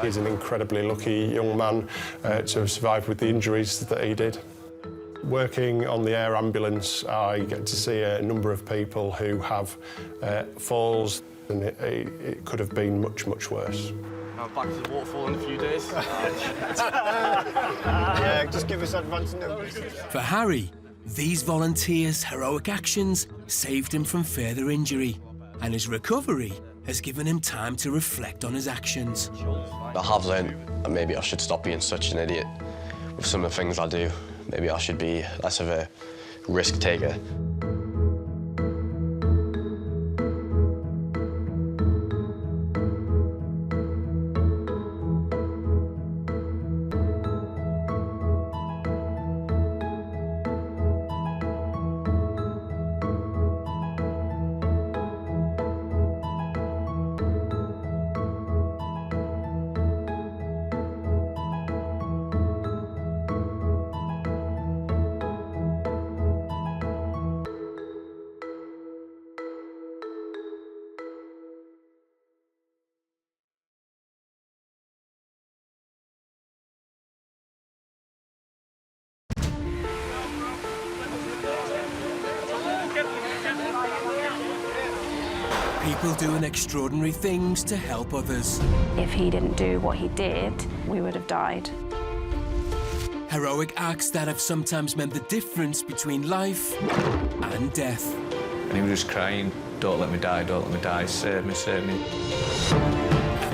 He's an incredibly lucky young man to have survived with the injuries that he did. Working on the air ambulance, I get to see a number of people who have falls, and it could have been much, much worse. Back to the Waterfall in a few days. Yeah, just give us advance notice. For Harry, these volunteers' heroic actions saved him from further injury, and his recovery has given him time to reflect on his actions. I have learned that maybe I should stop being such an idiot with some of the things I do. Maybe I should be less of a risk taker. People doing extraordinary things to help others. If he didn't do what he did, we would have died. Heroic acts that have sometimes meant the difference between life and death. And he was just crying, don't let me die, don't let me die, save me, save me.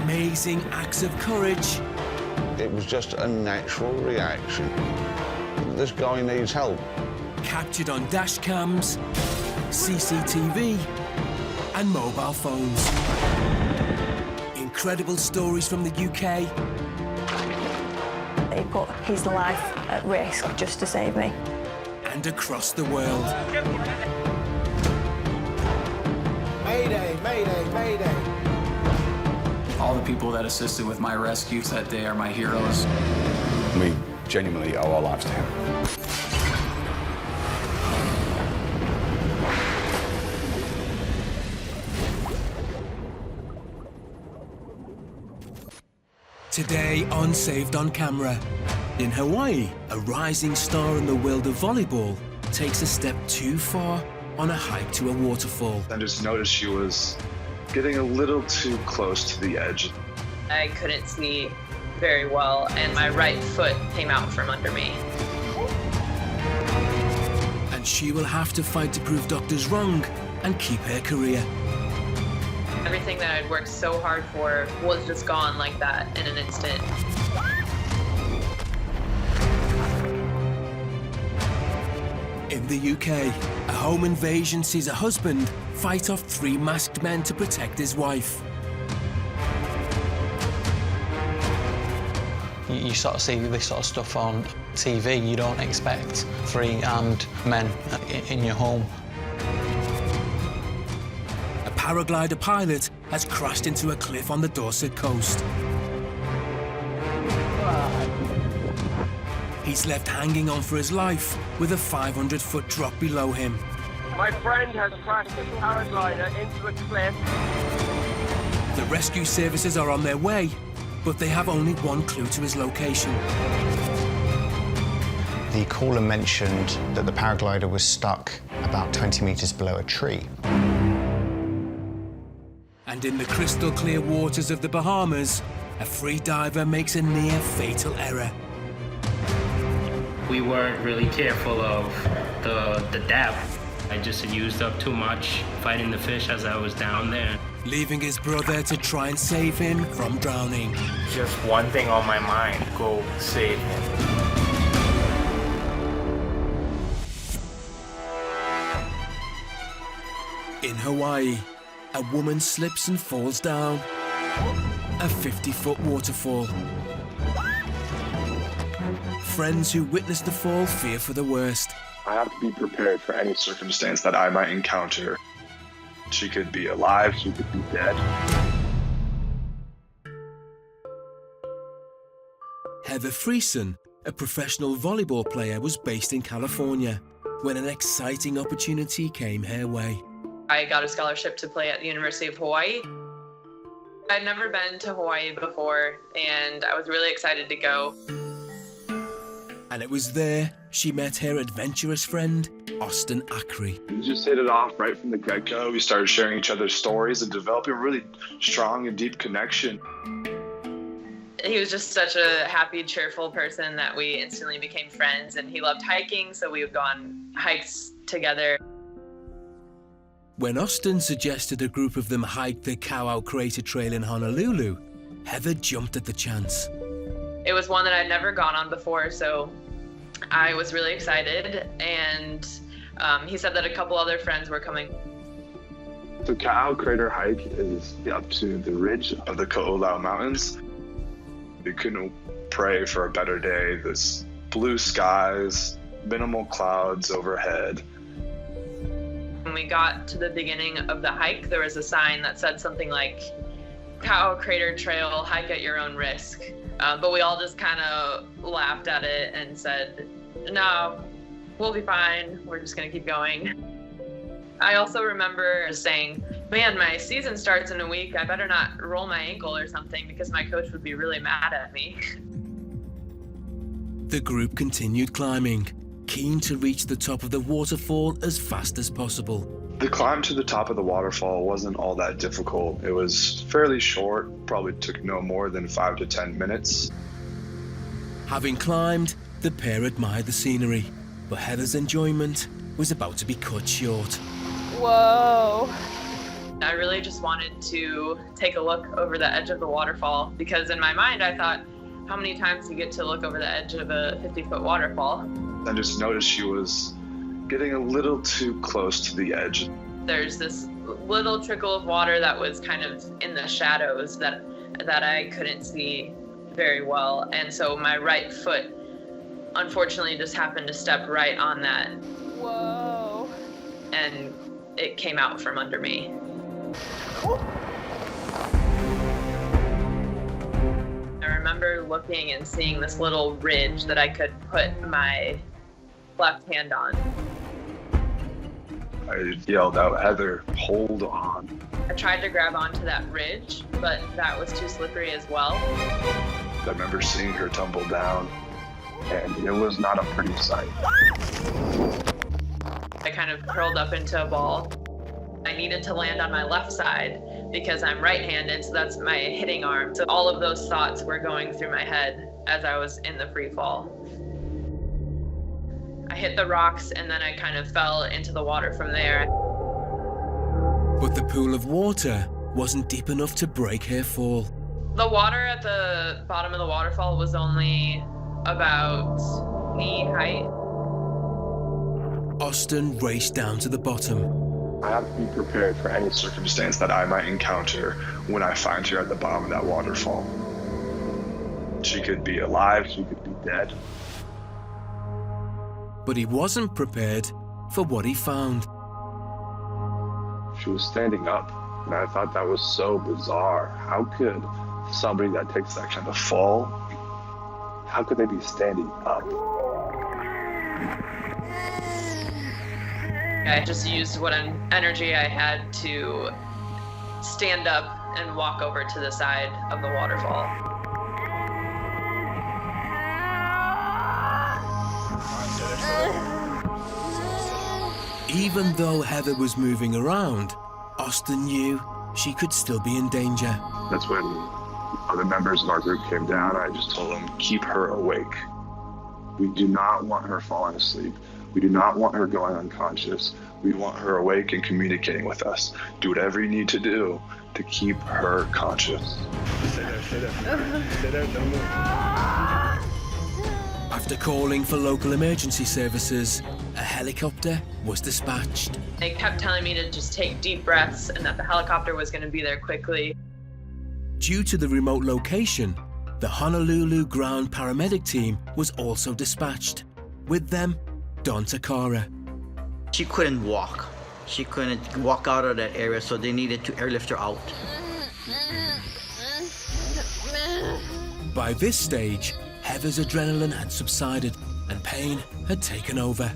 Amazing acts of courage. It was just a natural reaction. This guy needs help. Captured on dash cams, CCTV, and mobile phones. Incredible stories from the UK. He put his life at risk just to save me. And across the world. Mayday, mayday, mayday. All the people that assisted with my rescues that day are my heroes. We genuinely owe our lives to him. Today on Saved on Camera. In Hawaii, a rising star in the world of volleyball takes a step too far on a hike to a waterfall. I just noticed she was getting a little too close to the edge. I couldn't see very well, and my right foot came out from under me. And she will have to fight to prove doctors wrong and keep her career. Everything that I'd worked so hard for was just gone like that in an instant. In the UK, a home invasion sees a husband fight off 3 masked men to protect his wife. You sort of see this sort of stuff on TV. You don't expect 3 armed men in your home. A paraglider pilot has crashed into a cliff on the Dorset coast. He's left hanging on for his life with a 500-foot drop below him. My friend has crashed his paraglider into a cliff. The rescue services are on their way, but they have only one clue to his location. The caller mentioned that the paraglider was stuck about 20 metres below a tree. And in the crystal clear waters of the Bahamas, a free diver makes a near fatal error. We weren't really careful of the depth. I just used up too much fighting the fish as I was down there. Leaving his brother to try and save him from drowning. Just one thing on my mind, go save him. In Hawaii, a woman slips and falls down a 50-foot waterfall. Friends who witness the fall fear for the worst. I have to be prepared for any circumstance that I might encounter. She could be alive, she could be dead. Heather Friesen, a professional volleyball player, was based in California when an exciting opportunity came her way. I got a scholarship to play at the University of Hawaii. I'd never been to Hawaii before, and I was really excited to go. And it was there she met her adventurous friend, Austin Ackery. We just hit it off right from the get-go. We started sharing each other's stories and developing a really strong and deep connection. He was just such a happy, cheerful person that we instantly became friends, and he loved hiking, so we would go on hikes together. When Austin suggested a group of them hike the Cow Crater Trail in Honolulu, Heather jumped at the chance. It was one that I'd never gone on before, so I was really excited, and he said that a couple other friends were coming. The Cow Crater hike is up to the ridge of the Ko'olau Mountains. We couldn't pray for a better day. There's blue skies, minimal clouds overhead. When we got to the beginning of the hike, there was a sign that said something like, Cow Crater Trail, hike at your own risk. But we all just kind of laughed at it and said, no, we'll be fine. We're just going to keep going. I also remember saying, man, my season starts in a week. I better not roll my ankle or something because my coach would be really mad at me. The group continued climbing, keen to reach the top of the waterfall as fast as possible. The climb to the top of the waterfall wasn't all that difficult. It was fairly short, probably took no more than 5 to 10 minutes. Having climbed, the pair admired the scenery, but Heather's enjoyment was about to be cut short. Whoa. I really just wanted to take a look over the edge of the waterfall because in my mind I thought, how many times do you get to look over the edge of a 50-foot waterfall? I just noticed she was getting a little too close to the edge. There's this little trickle of water that was kind of in the shadows that I couldn't see very well. And so my right foot, unfortunately, just happened to step right on that. Whoa. And it came out from under me. I remember looking and seeing this little ridge that I could put my left hand on. I yelled out, Heather, hold on. I tried to grab onto that ridge, but that was too slippery as well. I remember seeing her tumble down, and it was not a pretty sight. I kind of curled up into a ball. I needed to land on my left side because I'm right-handed, so that's my hitting arm. So all of those thoughts were going through my head as I was in the free fall. I hit the rocks and then I kind of fell into the water from there. But the pool of water wasn't deep enough to break her fall. The water at the bottom of the waterfall was only about knee height. Austin raced down to the bottom. I have to be prepared for any circumstance that I might encounter when I find her at the bottom of that waterfall. She could be alive, she could be dead. But he wasn't prepared for what he found. She was standing up, and I thought that was so bizarre. How could somebody that takes that kind of fall, how could they be standing up? I just used what energy I had to stand up and walk over to the side of the waterfall. Even though Heather was moving around, Austin knew she could still be in danger. That's when other members of our group came down. I just told them, keep her awake. We do not want her falling asleep. We do not want her going unconscious. We want her awake and communicating with us. Do whatever you need to do to keep her conscious. Stay there, don't move. After calling for local emergency services, a helicopter was dispatched. They kept telling me to just take deep breaths and that the helicopter was going to be there quickly. Due to the remote location, the Honolulu ground paramedic team was also dispatched. With them, Don Takara. She couldn't walk. She couldn't walk out of that area, so they needed to airlift her out. By this stage, Heather's adrenaline had subsided and pain had taken over.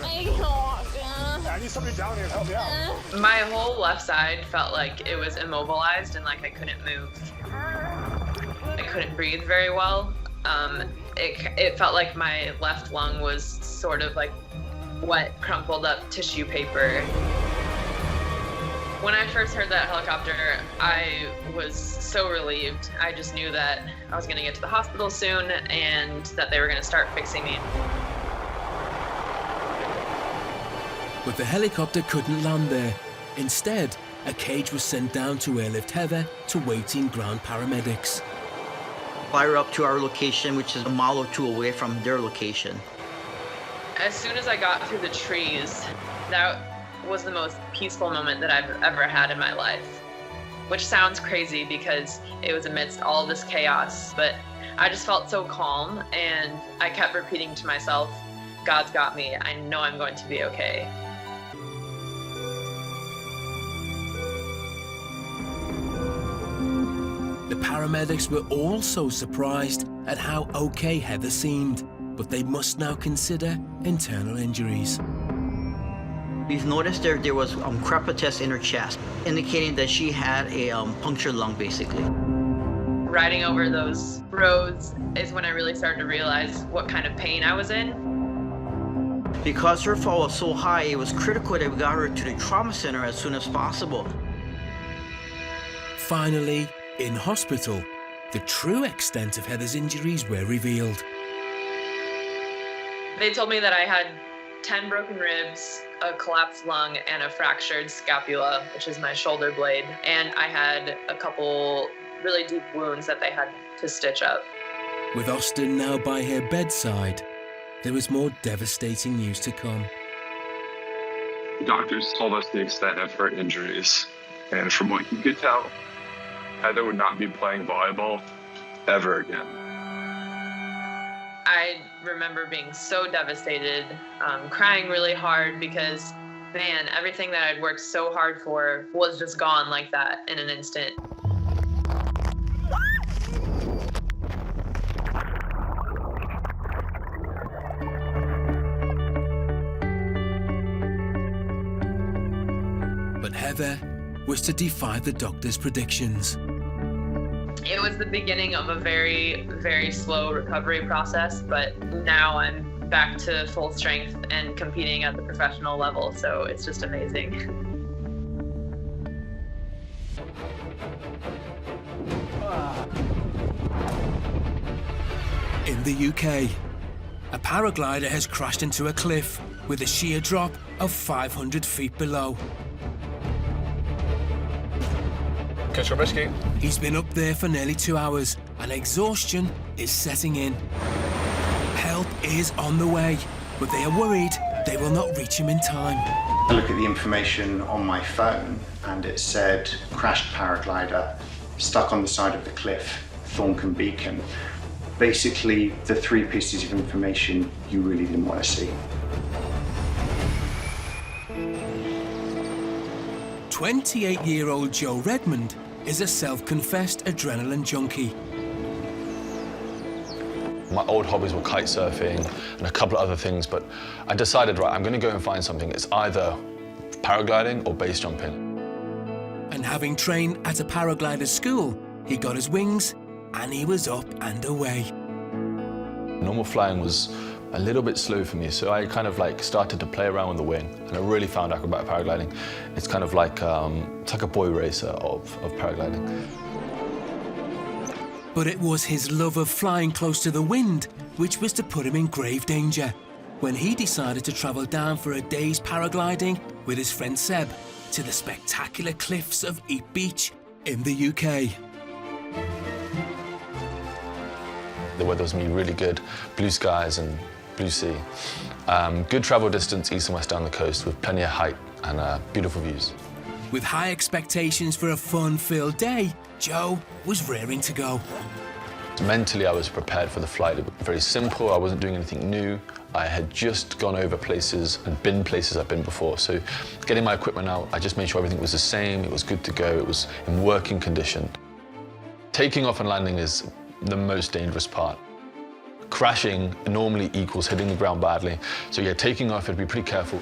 I need somebody down here to help me out. My whole left side felt like it was immobilized and like I couldn't move. I couldn't breathe very well. It felt like my left lung was sort of like wet, crumpled up tissue paper. When I first heard that helicopter, I was so relieved. I just knew that I was gonna get to the hospital soon and that they were gonna start fixing me. But the helicopter couldn't land there. Instead, a cage was sent down to airlift Heather to waiting ground paramedics. Fly her up to our location, which is a mile or two away from their location. As soon as I got through the trees, that was the most peaceful moment that I've ever had in my life. Which sounds crazy because it was amidst all this chaos, but I just felt so calm and I kept repeating to myself, God's got me, I know I'm going to be okay. The paramedics were also surprised at how okay Heather seemed, but they must now consider internal injuries. We've noticed there was crepitus in her chest, indicating that she had a punctured lung, basically. Riding over those roads is when I really started to realize what kind of pain I was in. Because her fall was so high, it was critical that we got her to the trauma center as soon as possible. Finally, in hospital, the true extent of Heather's injuries were revealed. They told me that I had 10 broken ribs, a collapsed lung, and a fractured scapula, which is my shoulder blade. And I had a couple really deep wounds that they had to stitch up. With Austin now by her bedside, there was more devastating news to come. Doctors told us the extent of her injuries, and from what you could tell, Heather would not be playing volleyball ever again. I remember being so devastated, crying really hard because, man, everything that I'd worked so hard for was just gone like that in an instant. But Heather was to defy the doctor's predictions. It was the beginning of a very, very slow recovery process, but now I'm back to full strength and competing at the professional level, so it's just amazing. In the UK, a paraglider has crashed into a cliff with a sheer drop of 500 feet below. Catch and rescue. He's been up there for nearly 2 hours and exhaustion is setting in. Help is on the way, but they are worried they will not reach him in time. I look at the information on my phone and it said crashed paraglider, stuck on the side of the cliff, Thorncombe Beacon. Basically, the 3 pieces of information you really didn't want to see. 28-year-old Joe Redmond is a self-confessed adrenaline junkie. My old hobbies were kite surfing and a couple of other things, but I decided, right, I'm going to go and find something. It's either paragliding or base jumping. And having trained at a paraglider school, he got his wings and he was up and away. Normal flying was a little bit slow for me, so I kind of like started to play around with the wing, and I really found acrobatic paragliding. It's kind of like it's like a boy racer of paragliding. But it was his love of flying close to the wind which was to put him in grave danger when he decided to travel down for a day's paragliding with his friend Seb to the spectacular cliffs of Eat Beach in the UK. The weather was really good, blue skies and blue sea. Good travel distance east and west down the coast with plenty of height and beautiful views. With high expectations for a fun-filled day, Joe was raring to go. Mentally, I was prepared for the flight. It was very simple. I wasn't doing anything new. I had just gone over places and been places I've been before. So getting my equipment out, I just made sure everything was the same. It was good to go. It was in working condition. Taking off and landing is the most dangerous part. Crashing normally equals hitting the ground badly. So yeah, taking off, you have to be pretty careful.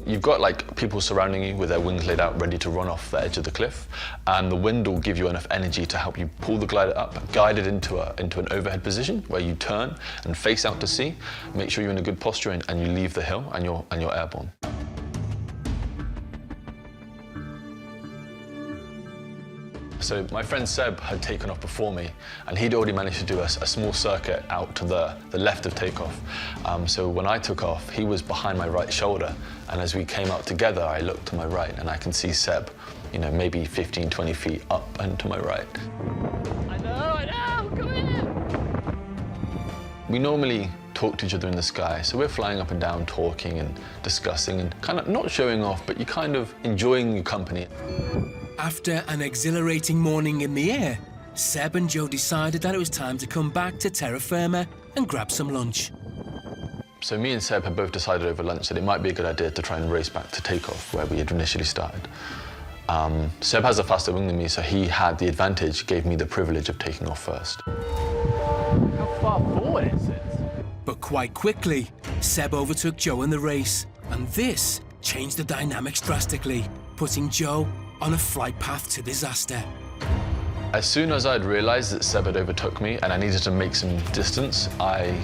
You've got like people surrounding you with their wings laid out, ready to run off the edge of the cliff, and the wind will give you enough energy to help you pull the glider up, guide it into an overhead position where you turn and face out to sea. Make sure you're in a good posture and you leave the hill and you're airborne. So my friend Seb had taken off before me, and he'd already managed to do a small circuit out to the left of takeoff. So when I took off, he was behind my right shoulder, and as we came out together, I looked to my right, and I can see Seb, maybe 15, 20 feet up and to my right. I know, come here! We normally talk to each other in the sky, so we're flying up and down, talking and discussing, and kind of not showing off, but you're kind of enjoying your company. After an exhilarating morning in the air, Seb and Joe decided that it was time to come back to terra firma and grab some lunch. So me and Seb had both decided over lunch that it might be a good idea to try and race back to takeoff where we had initially started. Seb has a faster wing than me, so he had the advantage, gave me the privilege of taking off first. How far forward is it? But quite quickly, Seb overtook Joe in the race, and this changed the dynamics drastically, putting Joe on a flight path to disaster. As soon as I'd realized that Seb had overtook me and I needed to make some distance, I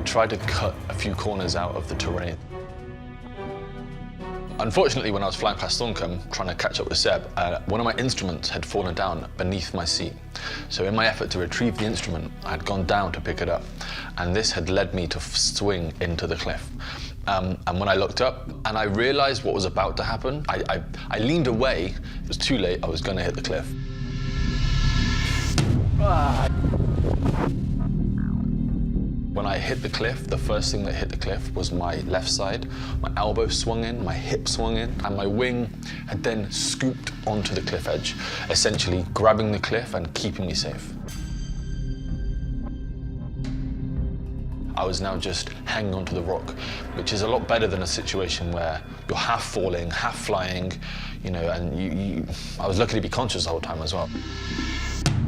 tried to cut a few corners out of the terrain. Unfortunately, when I was flying past Thorncombe, trying to catch up with Seb, one of my instruments had fallen down beneath my seat. So in my effort to retrieve the instrument, I had gone down to pick it up, and this had led me to swing into the cliff. And when I looked up and I realized what was about to happen, I leaned away. It was too late. I was going to hit the cliff. When I hit the cliff, the first thing that hit the cliff was my left side. My elbow swung in, my hip swung in, and my wing had then scooped onto the cliff edge, essentially grabbing the cliff and keeping me safe. I was now just hanging onto the rock, which is a lot better than a situation where you're half falling, half flying, and I was lucky to be conscious the whole time as well.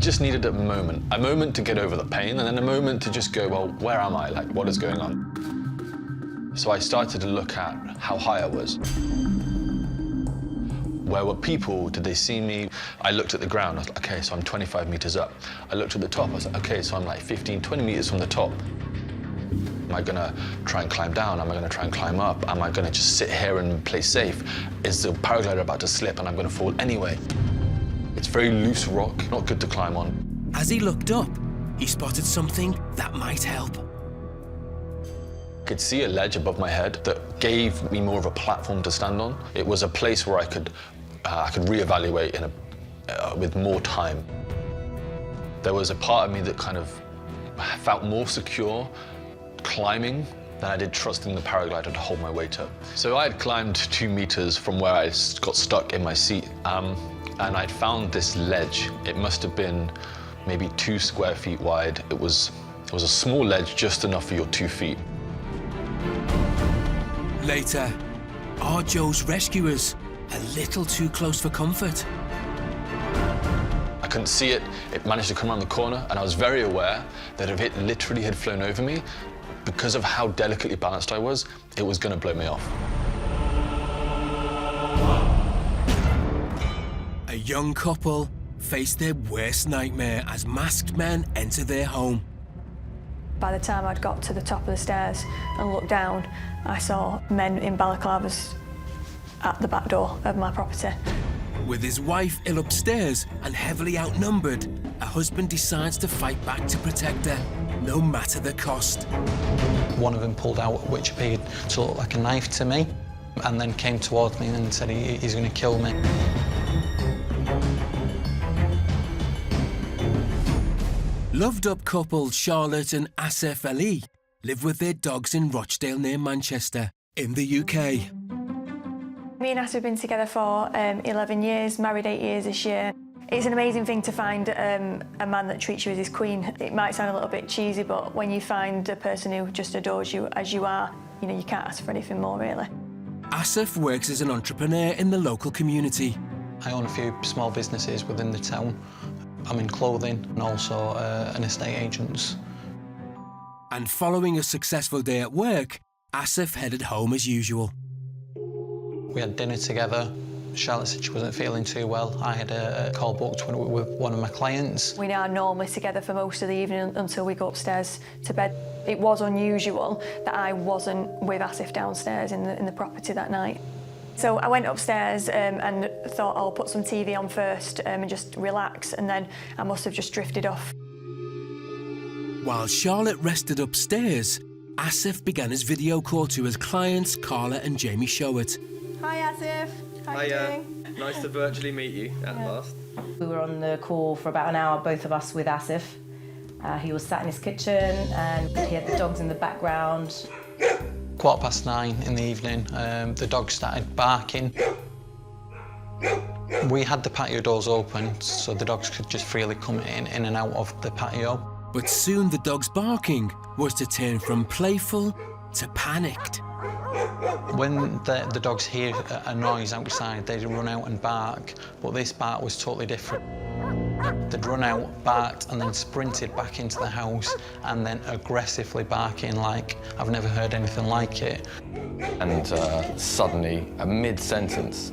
Just needed a moment to get over the pain, and then a moment to just go, well, where am I? Like, what is going on? So I started to look at how high I was. Where were people? Did they see me? I looked at the ground. I was like, okay, so I'm 25 meters up. I looked at the top. I was like, okay, so I'm like 15, 20 meters from the top. Am I gonna try and climb down? Am I gonna try and climb up? Am I gonna just sit here and play safe? Is the paraglider about to slip and I'm gonna fall anyway? It's very loose rock, not good to climb on. As he looked up, he spotted something that might help. I could see a ledge above my head that gave me more of a platform to stand on. It was a place where I could reevaluate with more time. There was a part of me that kind of felt more secure climbing than I did trusting the paraglider to hold my weight up. So I had climbed 2 meters from where I got stuck in my seat, and I'd found this ledge. It must have been maybe 2 square feet wide. It was a small ledge, just enough for your 2 feet. Later, are Joe's rescuers a little too close for comfort? I couldn't see it. It managed to come around the corner, and I was very aware that if it literally had flown over me, because of how delicately balanced I was, it was going to blow me off. A young couple face their worst nightmare as masked men enter their home. By the time I'd got to the top of the stairs and looked down, I saw men in balaclavas at the back door of my property. With his wife ill upstairs and heavily outnumbered, a husband decides to fight back to protect her, no matter the cost. One of them pulled out which appeared to look like a knife to me, and then came towards me and said he's going to kill me. Loved-up couple Charlotte and Asif Ali live with their dogs in Rochdale near Manchester, in the UK. Me and Asif have been together for 11 years, married 8 years this year. It's an amazing thing to find a man that treats you as his queen. It might sound a little bit cheesy, but when you find a person who just adores you as you are, you know, you can't ask for anything more, really. Asif works as an entrepreneur in the local community. I own a few small businesses within the town. I'm in clothing and also an estate agent. And following a successful day at work, Asif headed home as usual. We had dinner together. Charlotte said she wasn't feeling too well. I had a call booked with one of my clients. We are normally together for most of the evening until we go upstairs to bed. It was unusual that I wasn't with Asif downstairs in the property that night. So I went upstairs and thought I'll put some TV on first and just relax, and then I must have just drifted off. While Charlotte rested upstairs, Asif began his video call to his clients, Carla and Jamie Showett. Hi Asif, how are you doing? Nice to virtually meet you at last. We were on the call for about an hour, both of us with Asif. He was sat in his kitchen and he had the dogs in the background. 9:15 in the evening, the dogs started barking. We had the patio doors open so the dogs could just freely come in and out of the patio. But soon the dogs' barking was to turn from playful to panicked. When the dogs hear a noise outside, they'd run out and bark, but this bark was totally different. They'd run out, barked, and then sprinted back into the house, and then aggressively barking like I've never heard anything like it. And suddenly, mid-sentence,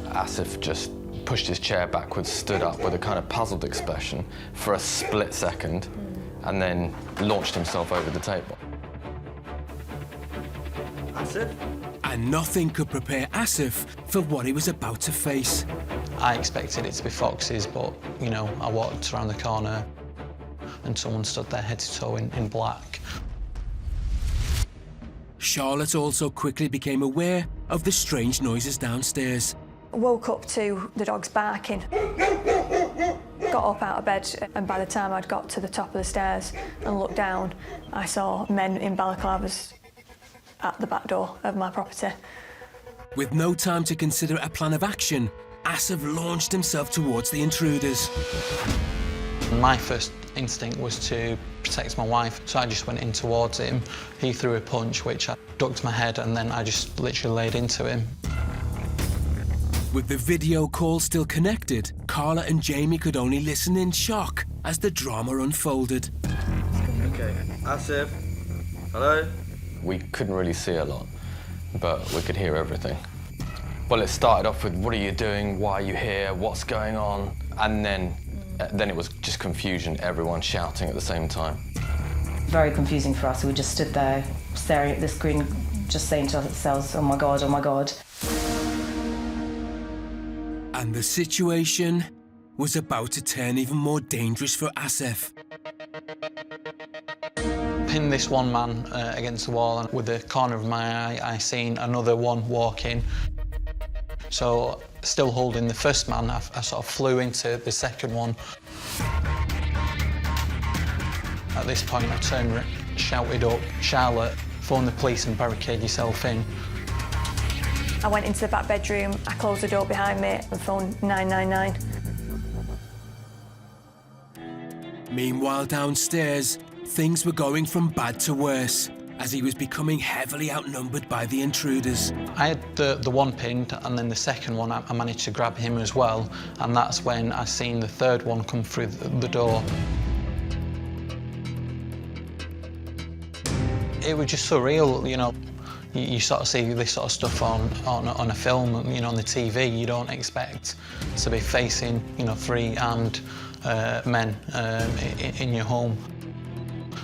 Asif just pushed his chair backwards, stood up with a kind of puzzled expression for a split second, and then launched himself over the table. Asif? And nothing could prepare Asif for what he was about to face. I expected it to be foxes, but, you know, I walked around the corner and someone stood there head to toe in black. Charlotte also quickly became aware of the strange noises downstairs. Woke up to the dogs barking. Got up out of bed, and by the time I'd got to the top of the stairs and looked down, I saw men in balaclavas at the back door of my property. With no time to consider a plan of action, Asif launched himself towards the intruders. My first instinct was to protect my wife, so I just went in towards him. He threw a punch, which I ducked my head, and then I just literally laid into him. With the video call still connected, Carla and Jamie could only listen in shock as the drama unfolded. Okay, Asif, hello? We couldn't really see a lot, but we could hear everything. Well, it started off with, what are you doing? Why are you here? What's going on? And then it was just confusion, everyone shouting at the same time. Very confusing for us. We just stood there staring at the screen, just saying to ourselves, oh my God, oh my God. And the situation was about to turn even more dangerous for Asif. pinned this one man against the wall, and with the corner of my eye, I seen another one walk in. So, still holding the first man, I sort of flew into the second one. At this point, I turned, shouted up, "Charlotte, phone the police and barricade yourself in." I went into the back bedroom, I closed the door behind me and phoned 999. Meanwhile, downstairs, things were going from bad to worse as he was becoming heavily outnumbered by the intruders. I had the one pinned, and then the second one, I managed to grab him as well, and that's when I seen the third one come through the door. It was just surreal, you know. You sort of see this sort of stuff on a film, you know, on the TV. You don't expect to be facing, you know, 3 armed men in your home.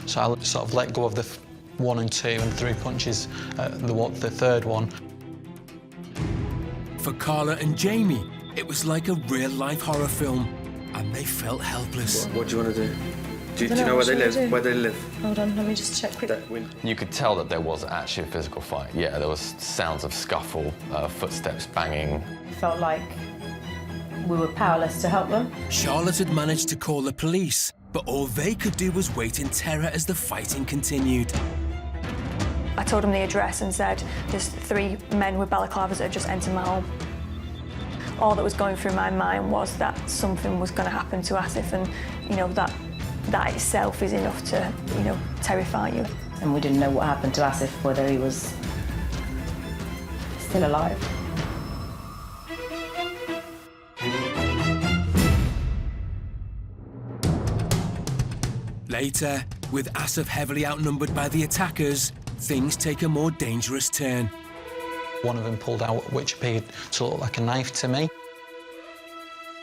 So I sort of let go of the 1 and 2 and 3 punches, the third one. For Carla and Jamie, it was like a real-life horror film, and they felt helpless. What do you want to do? Do you know where they live? Where they live? Hold on, let me just check quickly. You could tell that there was actually a physical fight. Yeah, there was sounds of scuffle, footsteps banging. Felt like we were powerless to help them. Charlotte had managed to call the police, but all they could do was wait in terror as the fighting continued. I told him the address and said, there's 3 men with balaclavas that had just entered my home. All that was going through my mind was that something was going to happen to Asif, and, you know, that itself is enough to, you know, terrify you. And we didn't know what happened to Asif, whether he was still alive. Later, with Asif heavily outnumbered by the attackers, things take a more dangerous turn. One of them pulled out which appeared to look like a knife to me,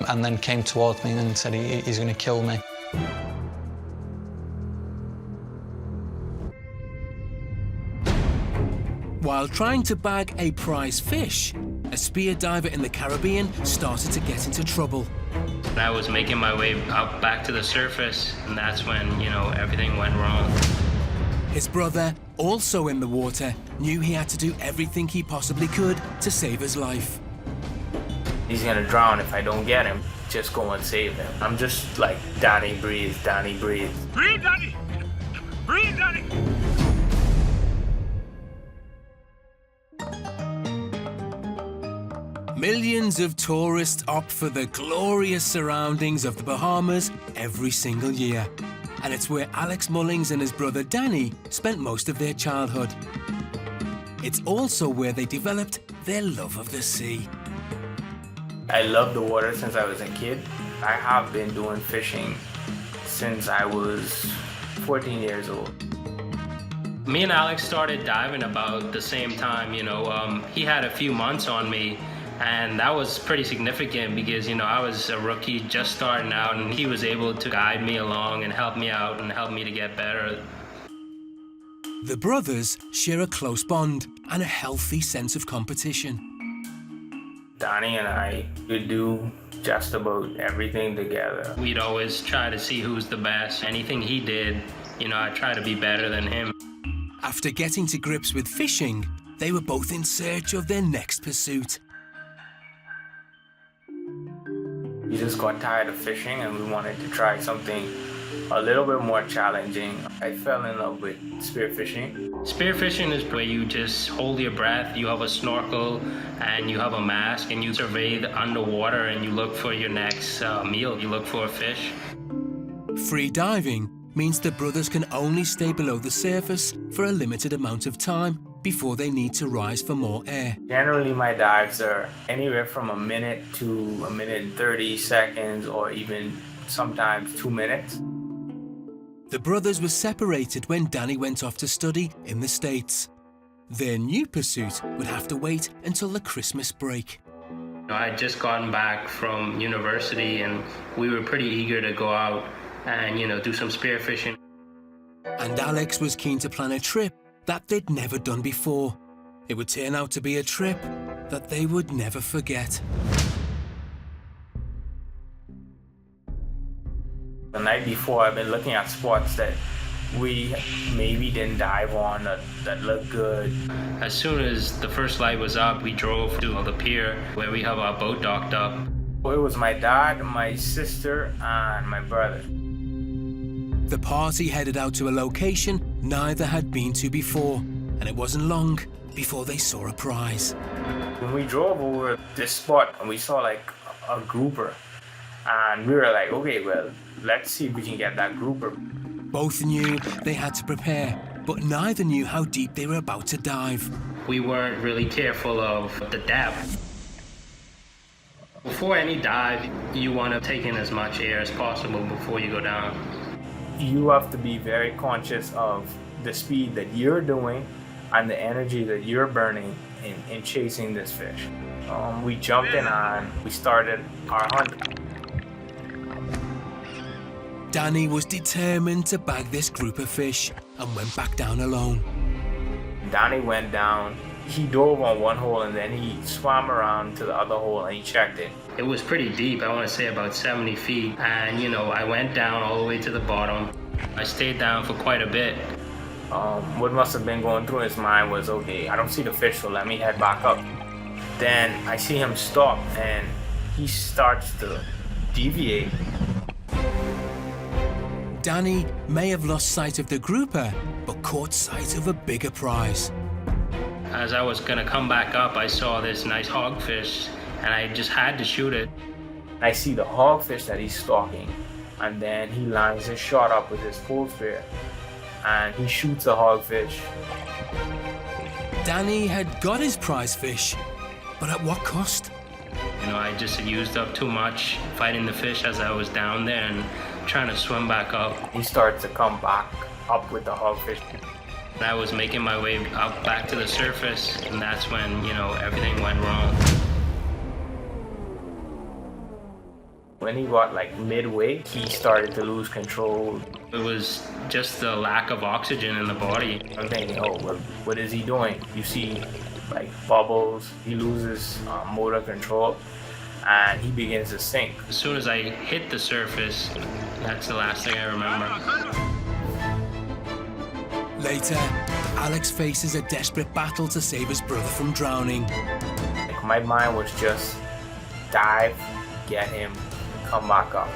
and then came towards me and said he's going to kill me. While trying to bag a prize fish, a spear diver in the Caribbean started to get into trouble. I was making my way up back to the surface, and that's when, you know, everything went wrong. His brother, also in the water, knew he had to do everything he possibly could to save his life. He's gonna drown if I don't get him. Just go and save him. I'm just like, Donnie, breathe, Donnie, breathe. Breathe, Donnie! Breathe, Donnie! Millions of tourists opt for the glorious surroundings of the Bahamas every single year. And it's where Alex Mullings and his brother Danny spent most of their childhood. It's also where they developed their love of the sea. I love the water since I was a kid. I have been doing fishing since I was 14 years old. Me and Alex started diving about the same time, you know. He had a few months on me, and that was pretty significant because, you know, I was a rookie just starting out, and he was able to guide me along and help me out and help me to get better. The brothers share a close bond and a healthy sense of competition. Donnie and I would do just about everything together. We'd always try to see who's the best. Anything he did, you know, I'd try to be better than him. After getting to grips with fishing, they were both in search of their next pursuit. We just got tired of fishing and we wanted to try something a little bit more challenging. I fell in love with spearfishing. Spearfishing is where you just hold your breath, you have a snorkel and you have a mask, and you survey the underwater and you look for your next meal. You look for a fish. Free diving means the brothers can only stay below the surface for a limited amount of time before they need to rise for more air. Generally, my dives are anywhere from a minute to a minute and 30 seconds, or even sometimes 2 minutes. The brothers were separated when Danny went off to study in the States. Their new pursuit would have to wait until the Christmas break. I had just gotten back from university and we were pretty eager to go out and, you know, do some spearfishing. And Alex was keen to plan a trip that they'd never done before. It would turn out to be a trip that they would never forget. The night before, I've been looking at spots that we maybe didn't dive on that looked good. As soon as the first light was up, we drove to the pier where we have our boat docked up. It was my dad, my sister, and my brother. The party headed out to a location neither had been to before, and it wasn't long before they saw a prize. When we drove over this spot, and we saw like a grouper, and we were like, okay, well, let's see if we can get that grouper. Both knew they had to prepare, but neither knew how deep they were about to dive. We weren't really careful of the depth. Before any dive, you want to take in as much air as possible before you go down. You have to be very conscious of the speed that you're doing and the energy that you're burning in chasing this fish. We jumped in and we started our hunt. Danny was determined to bag this group of fish and went back down alone. Danny went down. He dove on one hole and then he swam around to the other hole and he checked it. It was pretty deep, I want to say about 70 feet. And you know, I went down all the way to the bottom. I stayed down for quite a bit. What must have been going through his mind was, okay, I don't see the fish, so let me head back up. Then I see him stop and he starts to deviate. Danny may have lost sight of the grouper, but caught sight of a bigger prize. As I was gonna come back up, I saw this nice hogfish and I just had to shoot it. I see the hogfish that he's stalking, and then he lines his shot up with his full spear and he shoots the hogfish. Danny had got his prize fish, but at what cost? You know, I just used up too much fighting the fish as I was down there and trying to swim back up. He started to come back up with the hogfish. And I was making my way up back to the surface, and that's when, you know, everything went wrong. When he got like midway, he started to lose control. It was just the lack of oxygen in the body. I'm thinking, oh, well, what is he doing? You see like bubbles, he loses motor control, and he begins to sink. As soon as I hit the surface, that's the last thing I remember. Later, Alex faces a desperate battle to save his brother from drowning. Like, my mind was just dive, get him, come back up.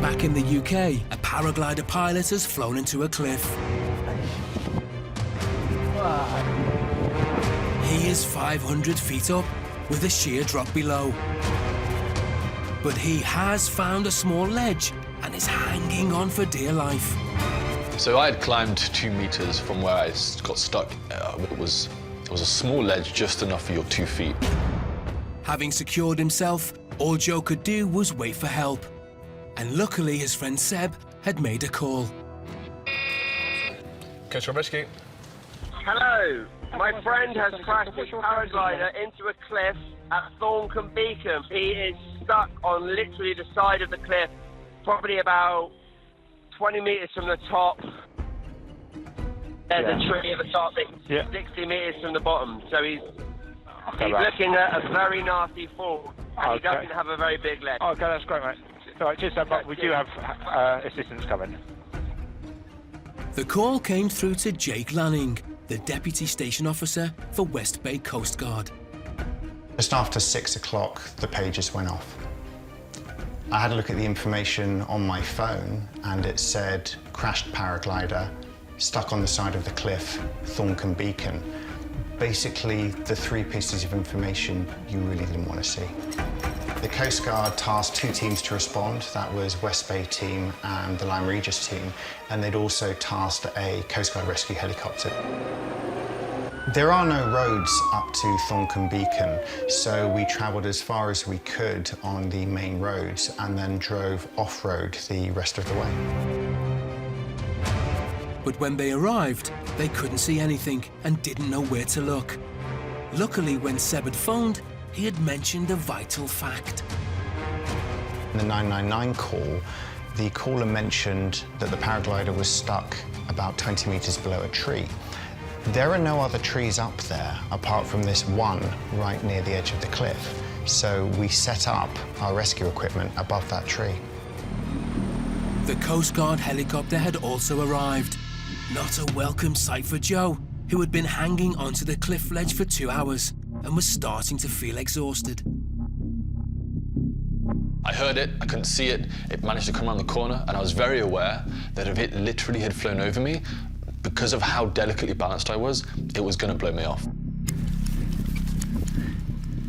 Back in the UK, a paraglider pilot has flown into a cliff. He is 500 feet up with a sheer drop below. But he has found a small ledge and is hanging on for dear life. So I had climbed 2 meters from where I got stuck. It was a small ledge, just enough for your 2 feet. Having secured himself, all Joe could do was wait for help. And luckily, his friend Seb had made a call. Catch and rescue. Hello. My friend has crashed his paraglider into a cliff at Thorncombe Beacon. He is stuck on literally the side of the cliff, probably about 20 meters from the top. There's a tree at the top, 60 meters from the bottom. So he's looking at a very nasty fall, and he doesn't have a very big leg. Okay, that's great, mate. All right, cheers, but we do have assistance coming. The call came through to Jake Lanning, the Deputy Station Officer for West Bay Coast Guard. Just after 6 o'clock, the pages went off. I had a look at the information on my phone and it said crashed paraglider, stuck on the side of the cliff, Thorncombe Beacon. Basically, the 3 pieces of information you really didn't want to see. The Coast Guard tasked 2 teams to respond. That was West Bay team and the Lyme Regis team, and they'd also tasked a Coast Guard rescue helicopter. There are no roads up to Thorncombe Beacon, so we travelled as far as we could on the main roads and then drove off-road the rest of the way. But when they arrived, they couldn't see anything and didn't know where to look. Luckily, when Seb had phoned, he had mentioned a vital fact. In the 999 call, the caller mentioned that the paraglider was stuck about 20 metres below a tree. There are no other trees up there apart from this one right near the edge of the cliff. So we set up our rescue equipment above that tree. The Coast Guard helicopter had also arrived. Not a welcome sight for Joe, who had been hanging onto the cliff ledge for 2 hours and was starting to feel exhausted. I heard it, I couldn't see it. It managed to come around the corner, and I was very aware that if it literally had flown over me, because of how delicately balanced I was, it was going to blow me off.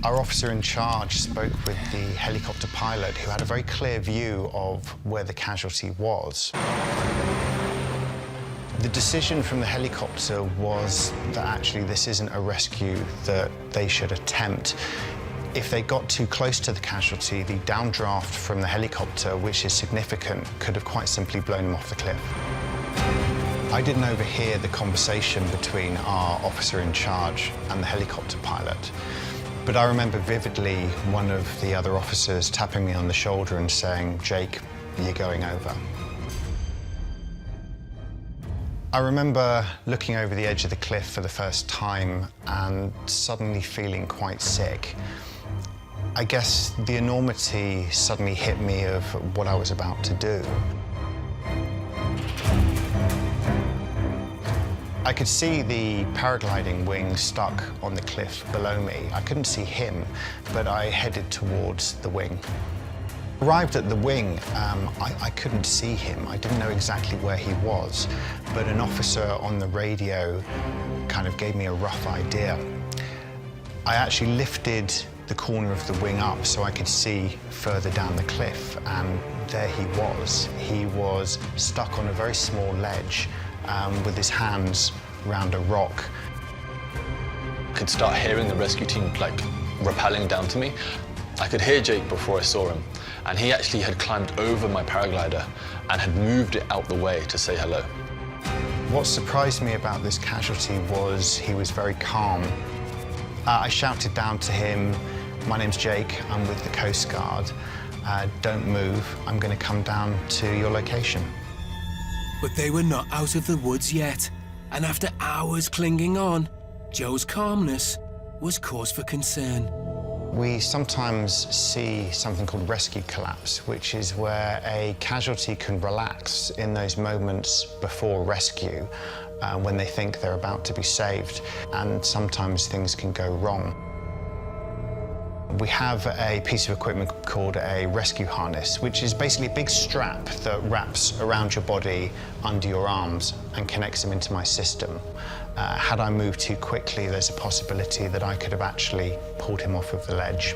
Our officer in charge spoke with the helicopter pilot, who had a very clear view of where the casualty was. The decision from the helicopter was that actually this isn't a rescue that they should attempt. If they got too close to the casualty, the downdraft from the helicopter, which is significant, could have quite simply blown them off the cliff. I didn't overhear the conversation between our officer in charge and the helicopter pilot, but I remember vividly one of the other officers tapping me on the shoulder and saying, "Jake, you're going over." I remember looking over the edge of the cliff for the first time and suddenly feeling quite sick. I guess the enormity suddenly hit me of what I was about to do. I could see the paragliding wing stuck on the cliff below me. I couldn't see him, but I headed towards the wing. Arrived at the wing, I couldn't see him. I didn't know exactly where he was, but an officer on the radio kind of gave me a rough idea. I actually lifted the corner of the wing up so I could see further down the cliff, and there he was. He was stuck on a very small ledge with his hands around a rock. I could start hearing the rescue team like rappelling down to me. I could hear Jake before I saw him, and he actually had climbed over my paraglider and had moved it out the way to say hello. What surprised me about this casualty was he was very calm. I shouted down to him, "My name's Jake, I'm with the Coast Guard. Don't move, I'm going to come down to your location." But they were not out of the woods yet, and after hours clinging on, Joe's calmness was cause for concern. We sometimes see something called rescue collapse, which is where a casualty can relax in those moments before rescue, when they think they're about to be saved, and sometimes things can go wrong. We have a piece of equipment called a rescue harness, which is basically a big strap that wraps around your body under your arms and connects them into my system. Had I moved too quickly, there's a possibility that I could have actually pulled him off of the ledge.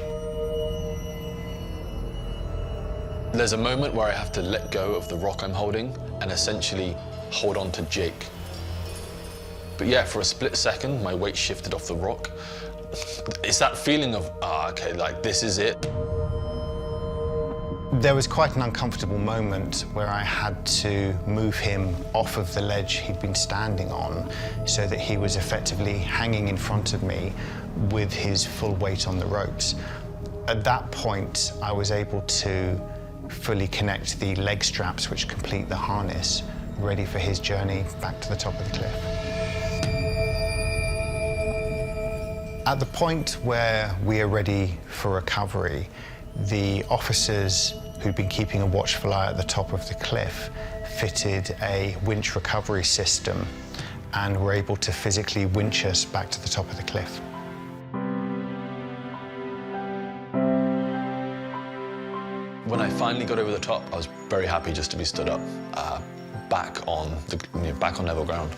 There's a moment where I have to let go of the rock I'm holding and essentially hold on to Jake. But yeah, for a split second, my weight shifted off the rock. It's that feeling of, okay, like this is it. There was quite an uncomfortable moment where I had to move him off of the ledge he'd been standing on so that he was effectively hanging in front of me with his full weight on the ropes. At that point, I was able to fully connect the leg straps which complete the harness, ready for his journey back to the top of the cliff. At the point where we are ready for recovery, the officers who'd been keeping a watchful eye at the top of the cliff fitted a winch recovery system and were able to physically winch us back to the top of the cliff. When I finally got over the top, I was very happy just to be stood up, back on level ground.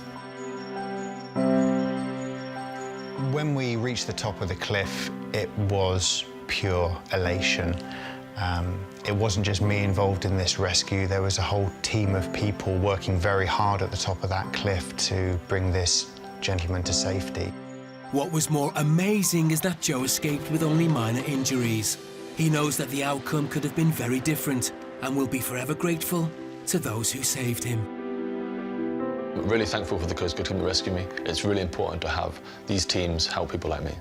When we reached the top of the cliff, it was pure elation. It wasn't just me involved in this rescue. There was a whole team of people working very hard at the top of that cliff to bring this gentleman to safety. What was more amazing is that Joe escaped with only minor injuries. He knows that the outcome could have been very different and will be forever grateful to those who saved him. I'm really thankful for the Coast Guard team to rescue me. It's really important to have these teams help people like me.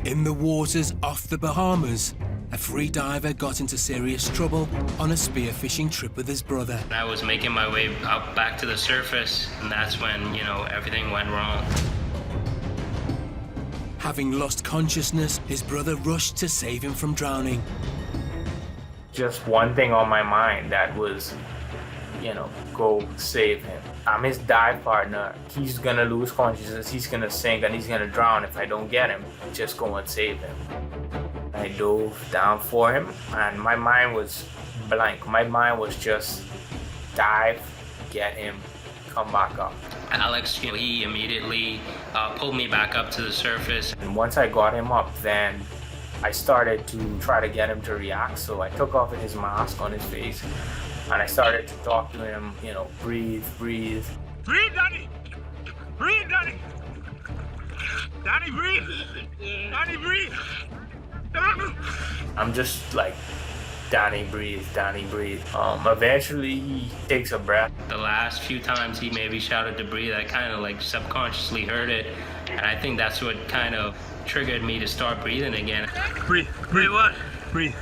In the waters off the Bahamas, a free diver got into serious trouble on a spearfishing trip with his brother. I was making my way up back to the surface, and that's when, everything went wrong. Having lost consciousness, his brother rushed to save him from drowning. Just one thing on my mind, that was, go save him. I'm his dive partner. He's gonna lose consciousness, he's gonna sink, and he's gonna drown if I don't get him. Just go and save him. I dove down for him, and my mind was blank. My mind was just dive, get him, come back up. Alex, he immediately pulled me back up to the surface. And once I got him up, then I started to try to get him to react. So I took off his mask on his face, and I started to talk to him, breathe, breathe. Breathe, Danny! Breathe, Danny! Danny, breathe! Danny, breathe! I'm just like, Danny, breathe, Danny, breathe. Eventually, he takes a breath. The last few times he maybe shouted to breathe, I kind of like subconsciously heard it. And I think that's what kind of triggered me to start breathing again. Breathe, breathe, what? Breathe,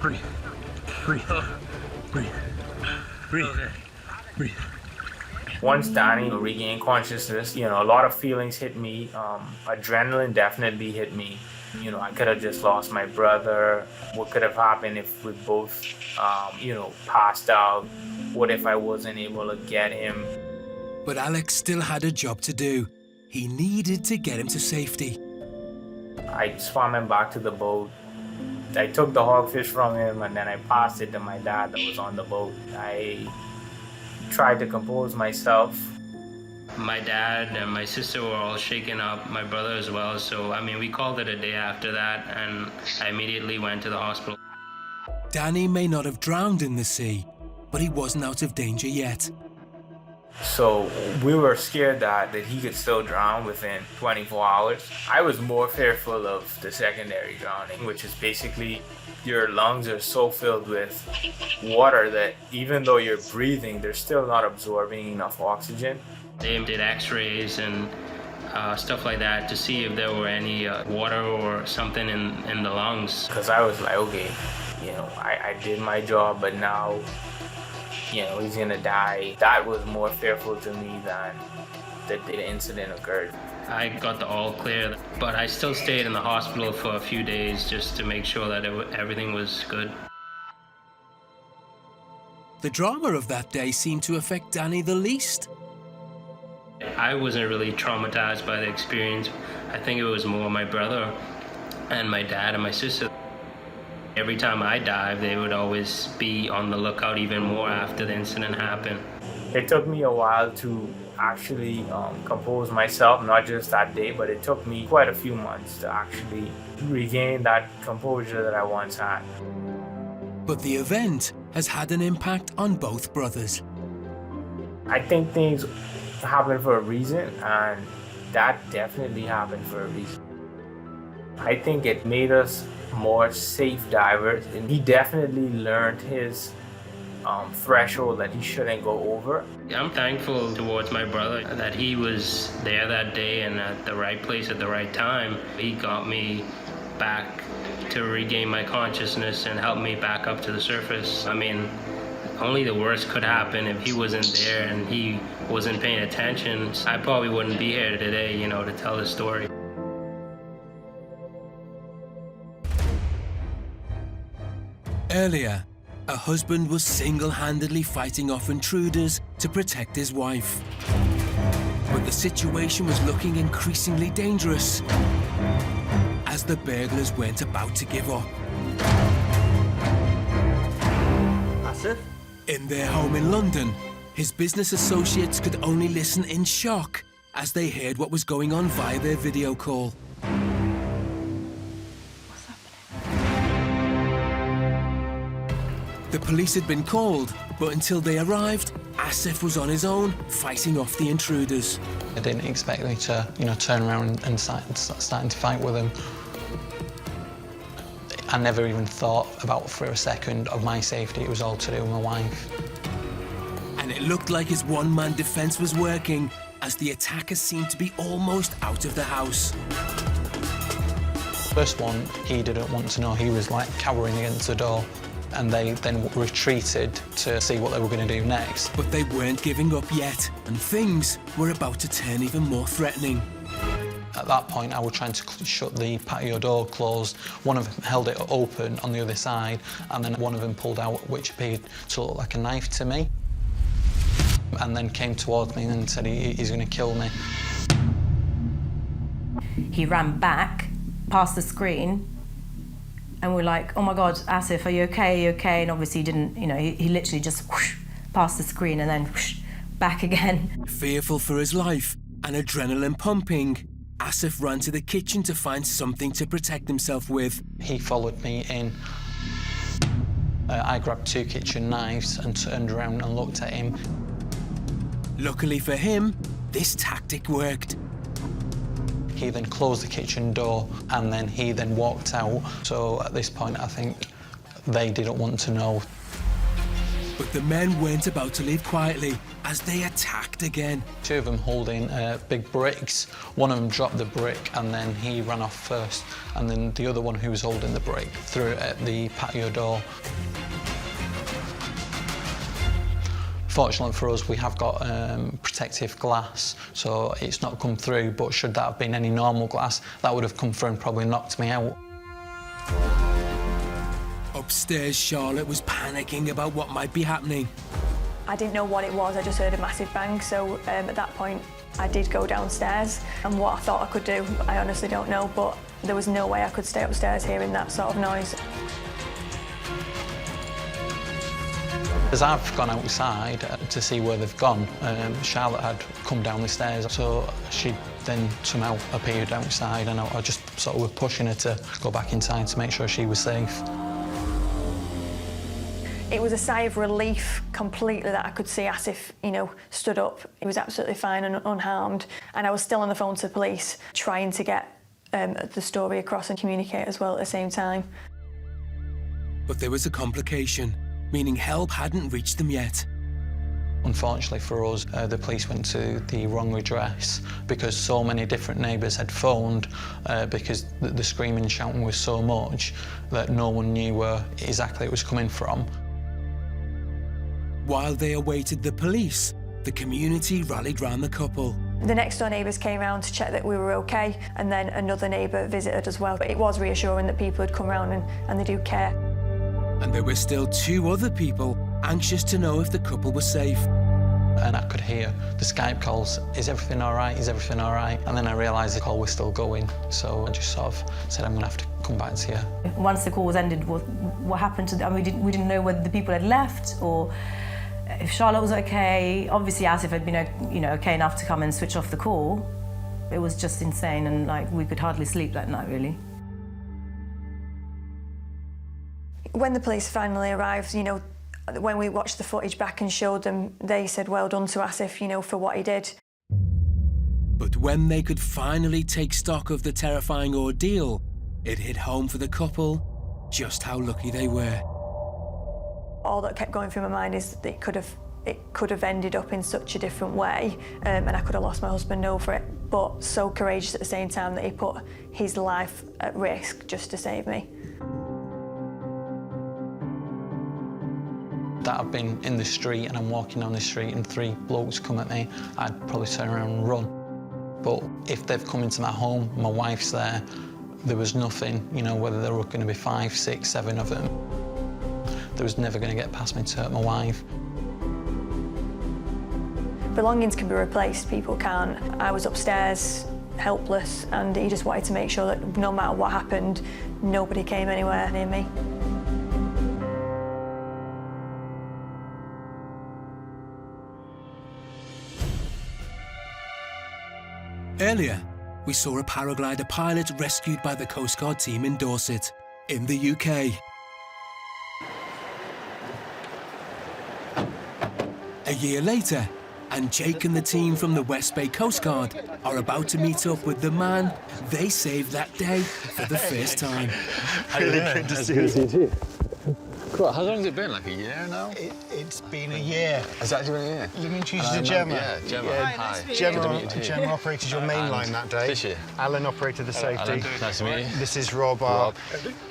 breathe, breathe, breathe, breathe, breathe. Once Danny regained consciousness, a lot of feelings hit me. Adrenaline definitely hit me. I could have just lost my brother. What could have happened if we both, passed out? What if I wasn't able to get him? But Alex still had a job to do. He needed to get him to safety. I swam him back to the boat. I took the hogfish from him, and then I passed it to my dad that was on the boat. I tried to compose myself. My dad and my sister were all shaken up, my brother as well. So, we called it a day after that, and I immediately went to the hospital. Danny may not have drowned in the sea, but he wasn't out of danger yet. So we were scared that he could still drown within 24 hours. I was more fearful of the secondary drowning, which is basically your lungs are so filled with water that even though you're breathing, they're still not absorbing enough oxygen. They did x-rays and stuff like that to see if there were any water or something in the lungs. Because I was like, okay, I did my job, but now, he's gonna die. That was more fearful to me than the incident occurred. I got the all clear, but I still stayed in the hospital for a few days just to make sure that everything was good. The drama of that day seemed to affect Danny the least. I wasn't really traumatized by the experience. I think it was more my brother and my dad and my sister. Every time I dived, they would always be on the lookout even more after the incident happened. It took me a while to actually compose myself, not just that day, but it took me quite a few months to actually regain that composure that I once had. But the event has had an impact on both brothers. I think things happen for a reason, and that definitely happened for a reason. I think it made us more safe divers, and he definitely learned his threshold that he shouldn't go over. I'm thankful towards my brother that he was there that day and at the right place at the right time. He got me back to regain my consciousness and helped me back up to the surface. Only the worst could happen if he wasn't there and he wasn't paying attention. I probably wouldn't be here today, to tell the story. Earlier, a husband was single-handedly fighting off intruders to protect his wife. But the situation was looking increasingly dangerous as the burglars weren't about to give up. Asif? In their home in London, his business associates could only listen in shock as they heard what was going on via their video call. The police had been called, but until they arrived, Asif was on his own, fighting off the intruders. I didn't expect me to, turn around and starting to fight with them. I never even thought about for a second of my safety. It was all to do with my wife. And it looked like his one-man defense was working as the attackers seemed to be almost out of the house. First one, he didn't want to know. He was like cowering against the door. And they then retreated to see what they were going to do next. But they weren't giving up yet, and things were about to turn even more threatening. At that point, I was trying to shut the patio door closed. One of them held it open on the other side, and then one of them pulled out, which appeared to look like a knife to me, and then came towards me and said he's going to kill me. He ran back past the screen, and we're like, oh my God, Asif, are you okay? Are you okay? And obviously he didn't, you know, he literally just whoosh, past the screen and then whoosh, back again. Fearful for his life and adrenaline pumping, Asif ran to the kitchen to find something to protect himself with. He followed me in. I grabbed 2 kitchen knives and turned around and looked at him. Luckily for him, this tactic worked. He then closed the kitchen door and then he then walked out. So at this point, I think they didn't want to know. But the men weren't about to leave quietly as they attacked again. 2 of them holding big bricks. One of them dropped the brick and then he ran off first. And then the other one who was holding the brick threw it at the patio door. Fortunately for us, we have got protective glass, so it's not come through, but should that have been any normal glass, that would have come through and probably knocked me out. Upstairs, Charlotte was panicking about what might be happening. I didn't know what it was, I just heard a massive bang, so at that point I did go downstairs, and what I thought I could do, I honestly don't know, but there was no way I could stay upstairs hearing that sort of noise. As I've gone outside to see where they've gone, Charlotte had come down the stairs, so she then somehow appeared outside, and I just sort of was pushing her to go back inside to make sure she was safe. It was a sigh of relief completely that I could see Asif, you know, stood up. He was absolutely fine and unharmed, and I was still on the phone to the police trying to get the story across and communicate as well at the same time. But there was a complication, meaning help hadn't reached them yet. Unfortunately for us, the police went to the wrong address because so many different neighbours had phoned because the screaming and shouting was so much that no one knew where exactly it was coming from. While they awaited the police, the community rallied round the couple. The next door neighbours came round to check that we were okay, and then another neighbour visited as well. But it was reassuring that people had come round and they do care. And there were still 2 other people anxious to know if the couple was safe. And I could hear the Skype calls, is everything all right, is everything all right? And then I realised the call was still going, so I just sort of said, I'm going to have to come back to you. Once the call was ended, what happened to them? I mean, we didn't know whether the people had left or if Charlotte was okay. Obviously, Asif had been, you know, okay enough to come and switch off the call. It was just insane, and like we could hardly sleep that night, really. When the police finally arrived, you know, when we watched the footage back and showed them, they said well done to Asif, you know, for what he did. But when they could finally take stock of the terrifying ordeal, it hit home for the couple just how lucky they were. All that kept going through my mind is that it could have ended up in such a different way, and I could have lost my husband over it, but so courageous at the same time that he put his life at risk just to save me. That I've been in the street and I'm walking down the street and 3 blokes come at me, I'd probably turn around and run. But if they've come into my home, my wife's there was nothing, you know, whether there were going to be 5, 6, 7 of them. There was never going to get past me to hurt my wife. Belongings can be replaced, people can't. I was upstairs, helpless, and he just wanted to make sure that no matter what happened, nobody came anywhere near me. Earlier, we saw a paraglider pilot rescued by the Coast Guard team in Dorset, in the UK. A year later, and Jake and the team from the West Bay Coast Guard are about to meet up with the man they saved that day for the first time. Really good to see you too. Right, how long has it been? Like a year now? It's been a year. Has it actually been a year? Let me introduce you to Gemma. Yeah, Gemma. Hi. Gemma operated your main line that day. Did she? Alan operated the safety. Alan. Nice to meet you. This is Rob, our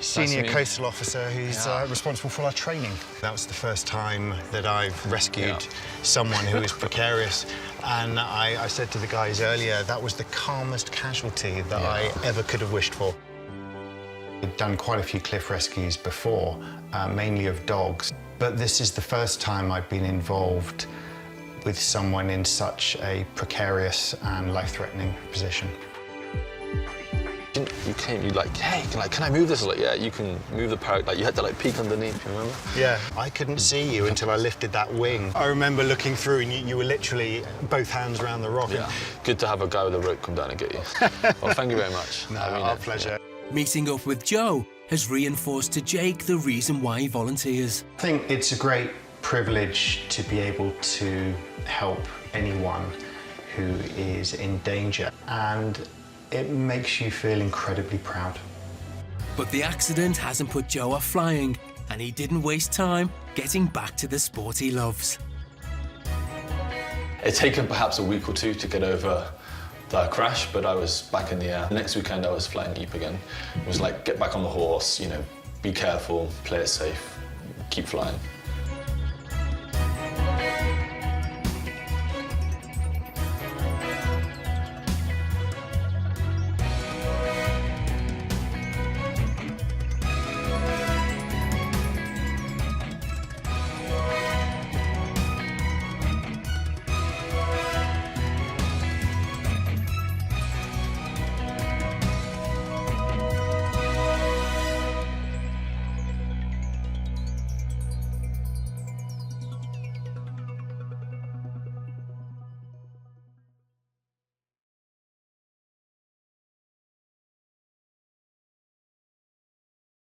senior Nice to meet you. coastal officer who's responsible for our training. That was the first time that I've rescued someone who was precarious. And I said to the guys earlier, that was the calmest casualty that I ever could have wished for. We've done quite a few cliff rescues before, mainly of dogs, but this is the first time I've been involved with someone in such a precarious and life-threatening position. You came, you like, hey, can I move this? I was like, yeah, you can move the paraglider. Like, you had to like peek underneath, you remember? Yeah, I couldn't see you until I lifted that wing. I remember looking through and you were literally both hands around the rock. Yeah, good to have a guy with a rope come down and get you. Well, thank you very much. No, our pleasure. Meeting up with Joe has reinforced to Jake the reason why he volunteers. I think it's a great privilege to be able to help anyone who is in danger, and it makes you feel incredibly proud. But the accident hasn't put Joe off flying, and he didn't waste time getting back to the sport he loves. It's taken perhaps a week or two to get over the crash, but I was back in the air. The next weekend I was flying Eep again. It was like, get back on the horse, you know, be careful, play it safe, keep flying.